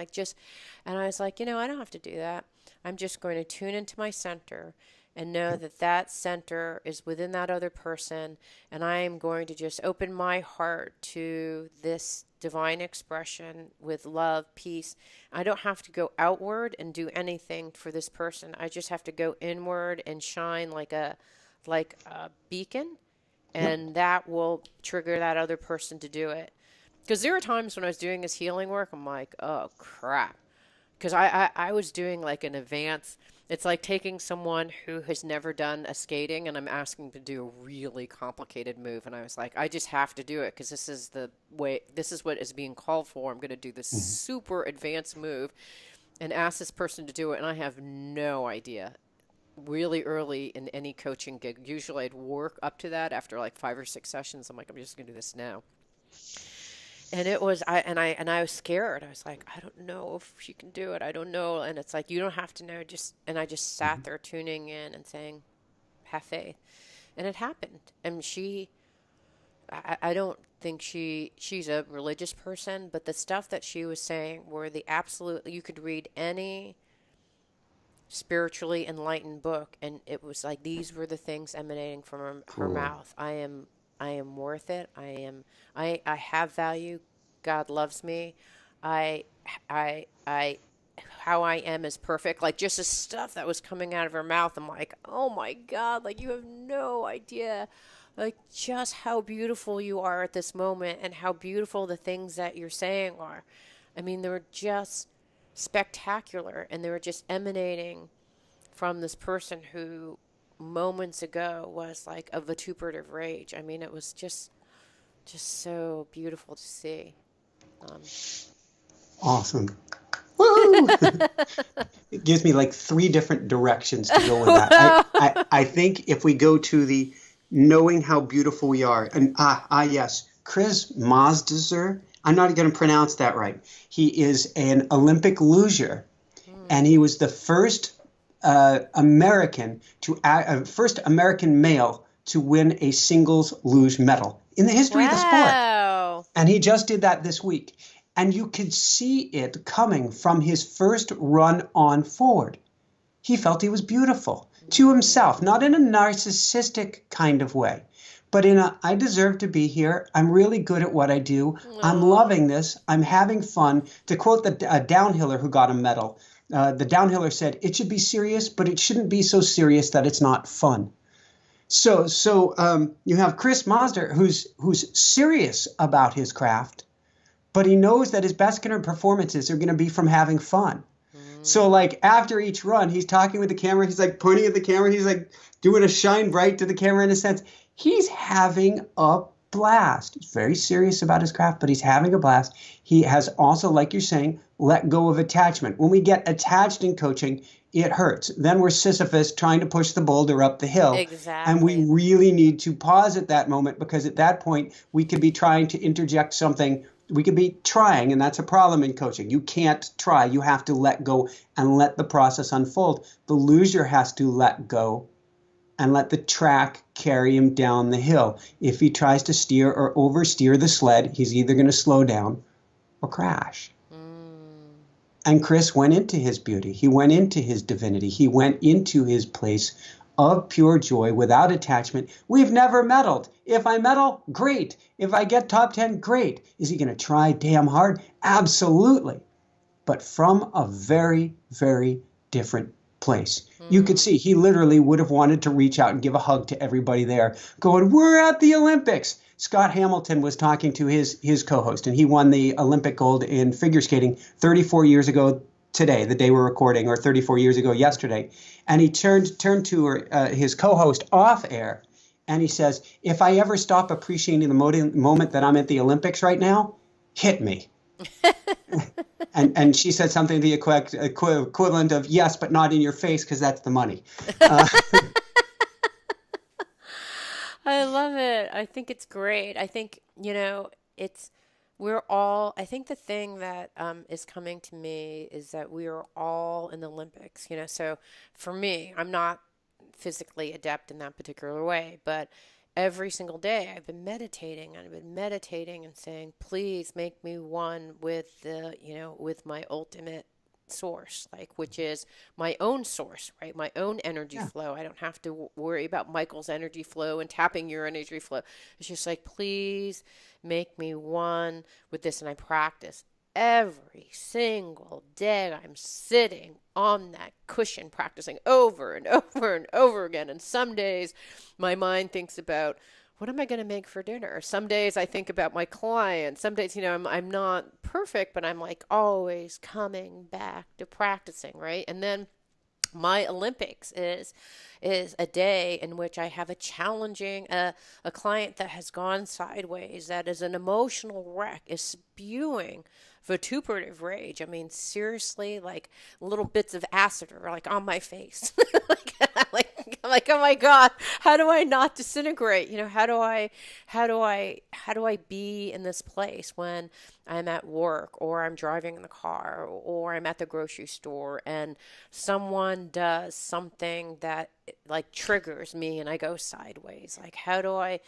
S2: and I was like, I don't have to do that. I'm just going to tune into my center and know that that center is within that other person. And I am going to just open my heart to this divine expression with love, peace. I don't have to go outward and do anything for this person. I just have to go inward and shine like a beacon, and that will trigger that other person to do it. Because there were times when I was doing this healing work, I'm like, oh crap. Because I was doing like an advance. It's like taking someone who has never done a skating, and I'm asking to do a really complicated move. And I was like, I just have to do it because this is the way, this is what is being called for. I'm going to do this super advanced move and ask this person to do it. And I have no idea. Really early in any coaching gig, usually I'd work up to that after like 5 or 6 sessions. I'm like, I'm just going to do this now. And it was, I was scared. I was like, I don't know if she can do it. I don't know. And it's like, you don't have to know. And I just sat there tuning in and saying, have faith. And it happened. And I don't think she's a religious person, but the stuff that she was saying were the absolute, you could read any spiritually enlightened book, and it was like, these were the things emanating from her mouth. I am worth it. I have value. God loves me. I how I am is perfect. Like, just the stuff that was coming out of her mouth. I'm like, oh my God, like, you have no idea, like, just how beautiful you are at this moment, and how beautiful the things that you're saying are. I mean, they were just spectacular, and they were just emanating from this person who moments ago was like a vituperative rage. I mean, it was just so beautiful to see.
S1: Awesome. Woo! woo. It gives me like three different directions to go with that. I think if we go to the knowing how beautiful we are, and yes, Chris Mazdezer, I'm not going to pronounce that right. He is an Olympic luger, and he was the first first American male to win a singles luge medal in the history of the sport.
S2: Wow.
S1: And he just did that this week. And you could see it coming from his first run on forward. He felt he was beautiful to himself, not in a narcissistic kind of way, but in a, I deserve to be here. I'm really good at what I do. I'm loving this. I'm having fun. To quote the downhiller who got a medal, the downhiller said, it should be serious, but it shouldn't be so serious that it's not fun. So you have Chris Mazder, who's serious about his craft, but he knows that his best performances are going to be from having fun. So like after each run, he's talking with the camera. He's like pointing at the camera. He's like doing a shine bright to the camera in a sense. He's having a blast. He's very serious about his craft, but he's having a blast. He has also, like you're saying, let go of attachment. When we get attached in coaching, it hurts. Then we're Sisyphus trying to push the boulder up the hill.
S2: Exactly.
S1: And we really need to pause at that moment, because at that point, we could be trying to interject something. We could be trying, and that's a problem in coaching. You can't try. You have to let go and let the process unfold. The loser has to let go and let the track carry him down the hill. If he tries to steer or oversteer the sled, he's either going to slow down or crash. And Chris went into his beauty. He went into his divinity. He went into his place of pure joy without attachment. We've never medaled. If I medal, great. If I get top 10, great. Is he going to try damn hard? Absolutely. But from a very, very different place. You could see he literally would have wanted to reach out and give a hug to everybody there, going, we're at the Olympics. Scott Hamilton was talking to his co-host, and he won the Olympic gold in figure skating 34 years ago today, the day we're recording, or 34 years ago yesterday. And he turned to his co-host off air, and he says, if I ever stop appreciating the moment that I'm at the Olympics right now, hit me. And she said something the equivalent of, yes, but not in your face, because that's the money.
S2: I love it. I think it's great. I think, I think the thing that is coming to me is that we are all in the Olympics, So for me, I'm not physically adept in that particular way, but every single day I've been meditating and saying, please make me one with with my ultimate source, which is my own source, right? My own energy flow. I don't have to worry about Michael's energy flow and tapping your energy flow. It's just like, please make me one with this. And I practice every single day. I'm sitting on that cushion practicing over and over and over again. And some days my mind thinks about, what am I going to make for dinner? Some days I think about my client. Some days, I'm not perfect, but I'm like always coming back to practicing, right? And then my Olympics is a day in which I have a challenging, a client that has gone sideways, that is an emotional wreck, is spewing vituperative rage. I mean, seriously, like little bits of acid are like on my face. I'm like, oh my God, how do I not disintegrate? How do I be in this place when I'm at work, or I'm driving in the car, or I'm at the grocery store, and someone does something that like triggers me and I go sideways? Like, how do I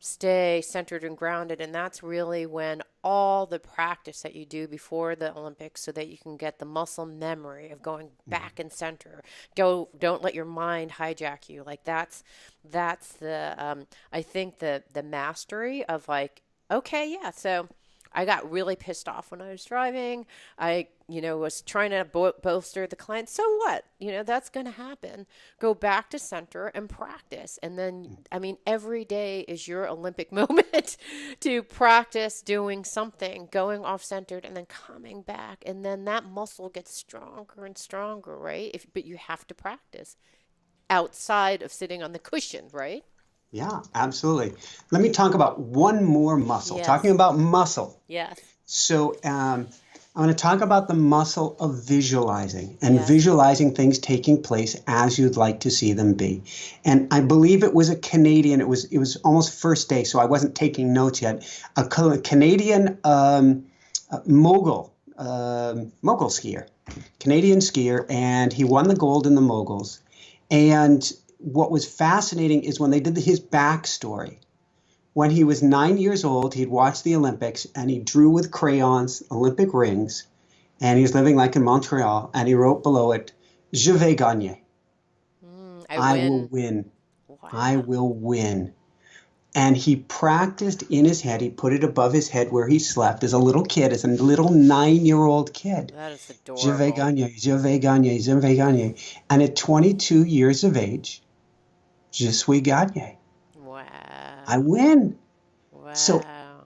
S2: stay centered and grounded? And that's really when all the practice that you do before the Olympics, so that you can get the muscle memory of going back in center. Don't let your mind hijack you. Like that's the I think the mastery of like, okay, yeah, so I got really pissed off when I was driving. I, was trying to bolster the client. So what? That's going to happen. Go back to center and practice. And then, every day is your Olympic moment to practice doing something, going off centered and then coming back. And then that muscle gets stronger and stronger, right? But you have to practice outside of sitting on the cushion, right?
S1: Yeah, absolutely. Let me talk about one more muscle.
S2: Yes.
S1: Talking about muscle.
S2: Yes.
S1: So I'm going to talk about the muscle of visualizing and
S2: Yes.
S1: visualizing things taking place as you'd like to see them be. And I believe it was a Canadian. It was almost first day, so I wasn't taking notes yet. A Canadian mogul skier, Canadian skier, and he won the gold in the moguls. And what was fascinating is when they did his backstory. When he was 9 years old, he'd watched the Olympics and he drew with crayons Olympic rings. And he was living like in Montreal. And he wrote below it, "Je vais gagner."
S2: I
S1: I will
S2: win.
S1: win. I
S2: Wow.
S1: will win. And he practiced in his head. He put it above his head where he slept as a little kid, as a little 9-year-old kid.
S2: That is
S1: Je vais
S2: adorable.
S1: gagner, je vais gagner, je vais gagner. And at 22 years of age, je suis gagner. I
S2: Wow.
S1: win. So
S2: Wow.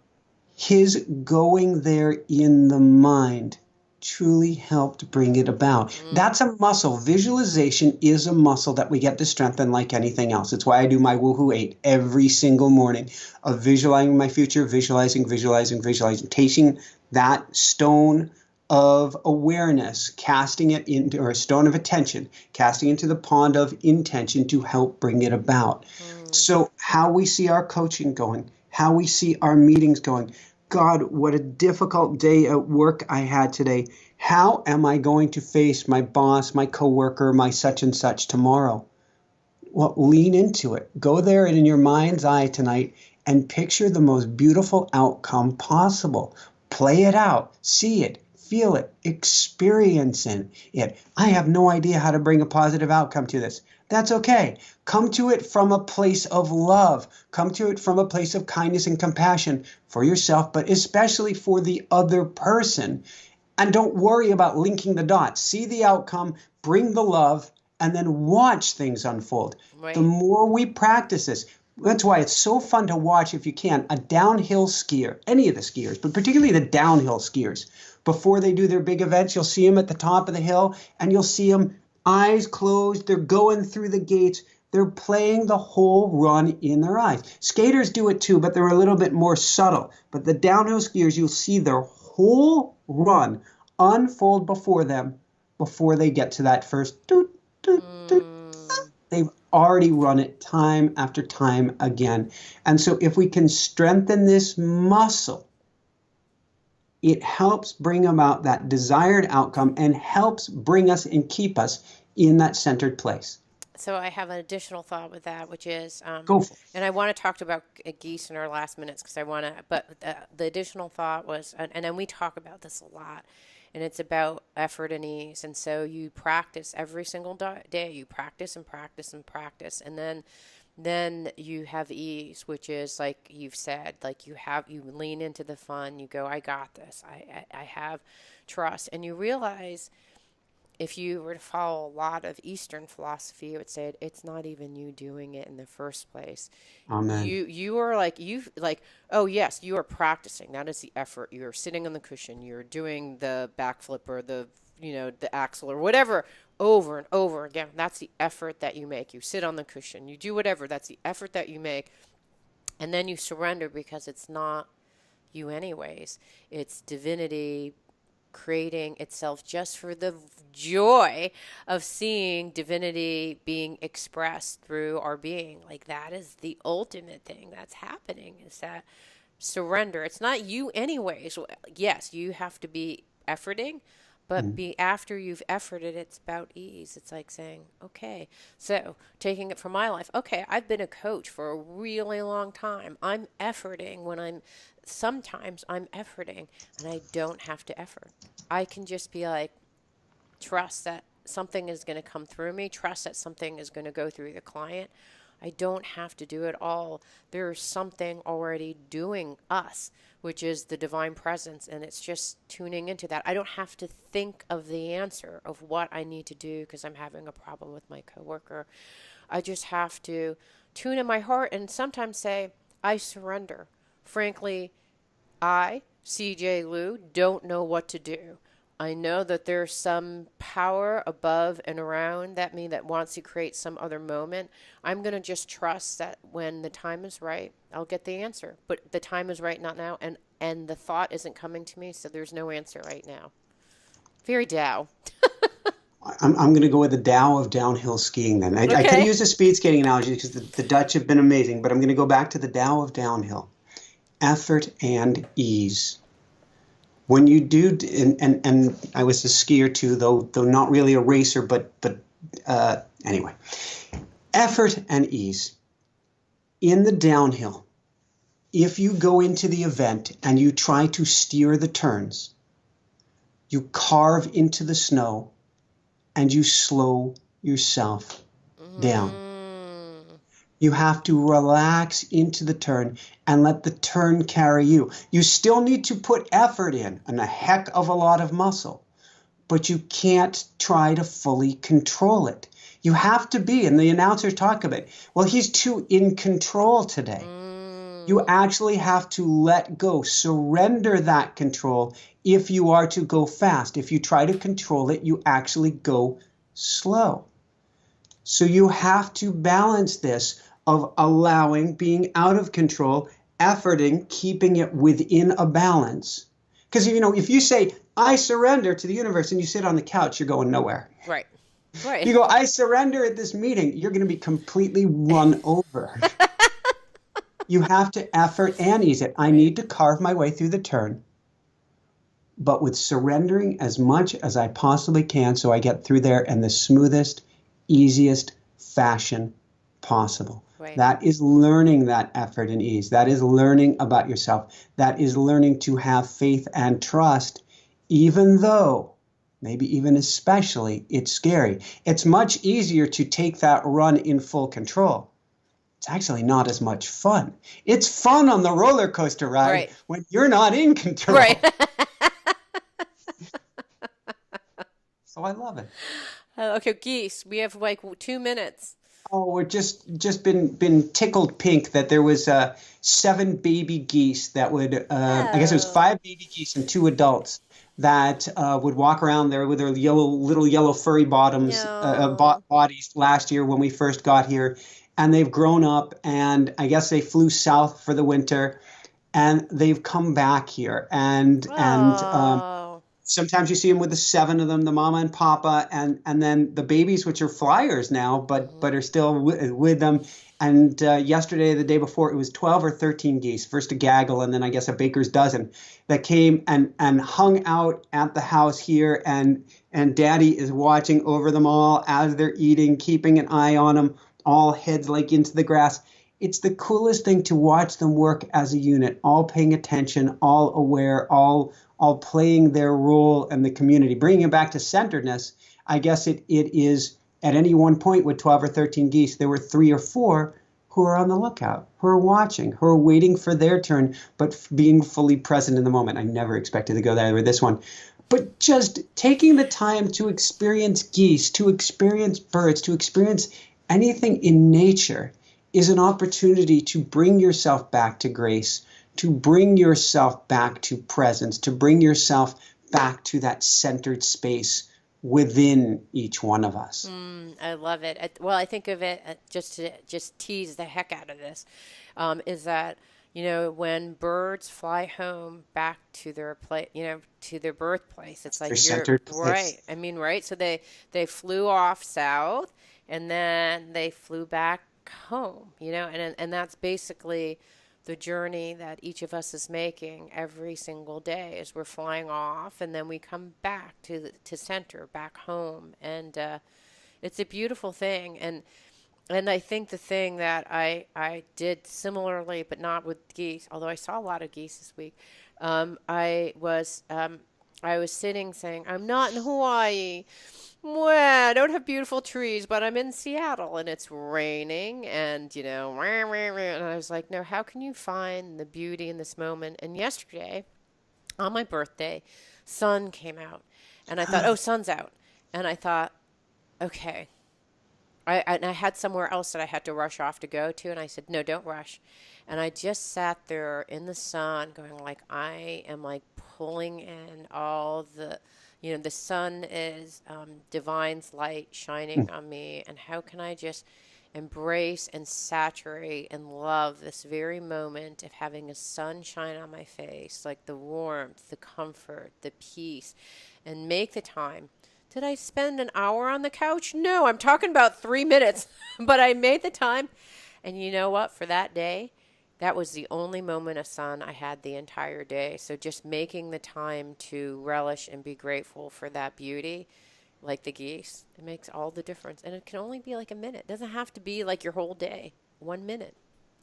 S1: his going there in the mind truly helped bring it about.
S2: Mm.
S1: That's a muscle. Visualization is a muscle that we get to strengthen like anything else. It's why I do my Woohoo 8 every single morning of visualizing my future, visualizing, visualizing, visualizing, taking that stone of awareness, casting it into, or a stone of attention, casting into the pond of intention to help bring it about.
S2: Mm.
S1: So, how we see our coaching going, how we see our meetings going. God, what a difficult day at work I had today. How am I going to face my boss, my coworker, my such and such tomorrow? Well, lean into it. Go there and in your mind's eye tonight and picture the most beautiful outcome possible. Play it out, see it, feel it, experience it. I have no idea how to bring a positive outcome to this. That's okay. Come to it from a place of love. Come to it from a place of kindness and compassion for yourself, but especially for the other person. And don't worry about linking the dots. See the outcome, bring the love, and then watch things unfold. The
S2: Right.
S1: more we practice this, that's why it's so fun to watch, if you can, a downhill skier, any of the skiers, but particularly the downhill skiers. Before they do their big events, you'll see them at the top of the hill and you'll see them eyes closed. They're going through the gates. They're playing the whole run in their eyes. Skaters do it too, but they're a little bit more subtle. But the downhill skiers, you'll see their whole run unfold before them before they get to that first doot, doot, doot.
S2: Mm.
S1: They've already run it time after time again. And so if we can strengthen this muscle, it helps bring about that desired outcome and helps bring us and keep us in that centered place.
S2: So I have an additional thought with that, which is,
S1: Go for it.
S2: and I want to talk about geese in our last minutes because I want to, but the additional thought was, and then we talk about this a lot, and it's about effort and ease. And so you practice every single day. You practice and practice and practice, and then you have ease, which is like you've said, like you lean into the fun. You go, I got this. I have trust, and you realize if you were to follow a lot of Eastern philosophy, it would say it's not even you doing it in the first place.
S1: Amen.
S2: You are like you like oh yes, you are practicing. That is the effort. You are sitting on the cushion. You're doing the backflip or the the axle or whatever over and over again. That's the effort that you make. You sit on the cushion. You do whatever. That's the effort that you make, and then you surrender because it's not you anyways. It's divinity creating itself just for the joy of seeing divinity being expressed through our being. Like that is the ultimate thing that's happening is that surrender. It's not you anyways. Yes, you have to be efforting, but
S1: Mm.
S2: be after you've efforted, it's about ease. It's like saying, okay, so taking it from my life, okay, I've been a coach for a really long time. I'm efforting when sometimes I'm efforting and I don't have to effort. I can just be like, trust that something is going to come through me, trust that something is going to go through the client. I don't have to do it all. There's something already doing us, which is the divine presence, and it's just tuning into that. I don't have to think of the answer of what I need to do because I'm having a problem with my coworker. I just have to tune in my heart and sometimes say, I surrender. Frankly, I, CJ Liu, don't know what to do. I know that there's some power above and around that me that wants to create some other moment. I'm going to just trust that when the time is right, I'll get the answer. But the time is right, not now, and the thought isn't coming to me, so there's no answer right now. Very Tao.
S1: I'm going to go with the Tao of downhill skiing then. I could have
S2: Okay.
S1: used a speed skating analogy because the Dutch have been amazing, but I'm going to go back to the Tao of downhill. Effort and ease. When you do, and I was a skier too, though not really a racer, but anyway, effort and ease in the downhill. If you go into the event and you try to steer the turns, you carve into the snow and you slow yourself down.
S2: Mm,
S1: You have to relax into the turn and let the turn carry you. You still need to put effort in and a heck of a lot of muscle, but you can't try to fully control it. You have to be, and the announcers talk about it, well, he's too in control today. You
S2: mm.
S1: actually have to let go, surrender that control if you are to go fast. If you try to control it, you actually go slow. So you have to balance this of allowing, being out of control, efforting, keeping it within a balance. Because, if you say, I surrender to the universe, and you sit on the couch, you're going nowhere.
S2: Right.
S1: If
S2: Right.
S1: you go, I surrender at this meeting, you're going to be completely run over. You have to effort and ease it. I
S2: Right.
S1: need to carve my way through the turn, but with surrendering as much as I possibly can so I get through there in the smoothest, easiest fashion possible.
S2: Right.
S1: That is learning that effort and ease. That is learning about yourself. That is learning to have faith and trust, even though, maybe even especially, it's scary. It's much easier to take that run in full control. It's actually not as much fun. It's fun on the roller coaster ride
S2: Right.
S1: when you're not in
S2: Right.
S1: control. So I love it.
S2: Okay, geese. We have like 2 minutes.
S1: Oh, we're just been tickled pink that there was 7 baby geese that would I guess it was
S2: Oh.
S1: 5 baby geese and 2 adults that would walk around there with their little yellow furry bottoms
S2: No.
S1: bodies last year when we first got here, and they've grown up and I guess they flew south for the winter and they've come back here and
S2: Oh.
S1: sometimes you see them with the 7 of them, the mama and papa, and then the babies, which are flyers now, but
S2: Hmm.
S1: are still with them. And yesterday, the day before, it was 12 or 13 geese, first a gaggle, and then I guess a baker's dozen, that came and hung out at the house here. And Daddy is watching over them all as they're eating, keeping an eye on them, all heads like into the grass. It's the coolest thing to watch them work as a unit, all paying attention, all aware, all playing their role in the community. Bringing it back to centeredness, I guess it is at any one point with 12 or 13 geese, there were 3 or 4 who are on the lookout, who are watching, who are waiting for their turn, but being fully present in the moment. I never expected to go there with this one. But just taking the time to experience geese, to experience birds, to experience anything in nature is an opportunity to bring yourself back to grace, to bring yourself back to presence, to bring yourself back to that centered space within each one of us.
S2: I love it. Well, I think of it just to just tease the heck out of this, is that when birds fly home back to their place, to their birthplace, it's
S1: That's their
S2: like you're
S1: centered place.
S2: right. I mean, right. So they flew off south, and then they flew back home. And that's basically the journey that each of us is making every single day as we're flying off, and then we come back to center, back home, and it's a beautiful thing. And I think the thing that I did similarly, but not with geese, although I saw a lot of geese this week, I was sitting saying, I'm not in Hawaii. Well, I don't have beautiful trees, but I'm in Seattle and it's raining and, and I was like, no, how can you find the beauty in this moment? And yesterday, on my birthday, sun came out and I thought, oh, sun's out. And I thought, okay. And I had somewhere else that I had to rush off to go to, and I said, "No, don't rush." And I just sat there in the sun, going like, I am like pulling in all the, You know, the sun is divine's light shining on me, and how can I just embrace and saturate and love this very moment of having a sunshine on my face, like the warmth, the comfort, the peace, and make the time. Did I spend an hour on the couch? No, I'm talking about 3 minutes, but I made the time. And you know what? For that day, that was the only moment of sun I had the entire day. So just making the time to relish and be grateful for that beauty, like the geese, it makes all the difference. And it can only be like a minute. It doesn't have to be like your whole day. 1 minute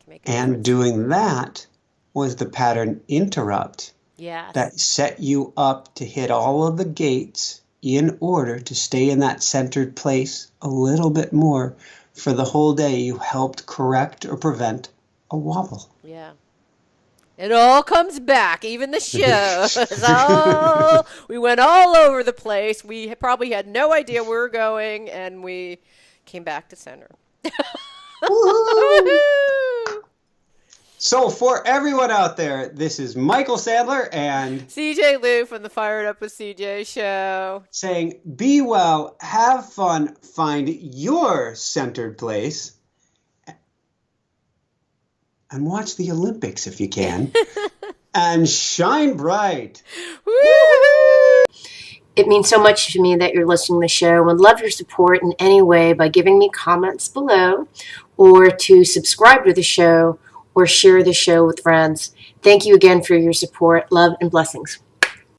S2: can make a
S1: And
S2: difference.
S1: doing that was the pattern interrupt
S2: Yes.
S1: that set you up to hit all of the gates in order to stay in that centered place a little bit more for the whole day. You helped correct or prevent a wobble.
S2: Yeah. It all comes back, even the shows. We went all over the place. We probably had no idea where we were going, and we came back to center.
S1: Woohoo! So for everyone out there, this is Michael Sandler and
S2: CJ Lou from the Fired Up with CJ show.
S1: saying, be well, have fun, find your centered place, and watch the Olympics if you can, and shine bright.
S2: Woo-hoo!
S3: It means so much to me that you're listening to the show and love your support in any way by giving me comments below or to subscribe to the show or share the show with friends. Thank you again for your support. Love and blessings.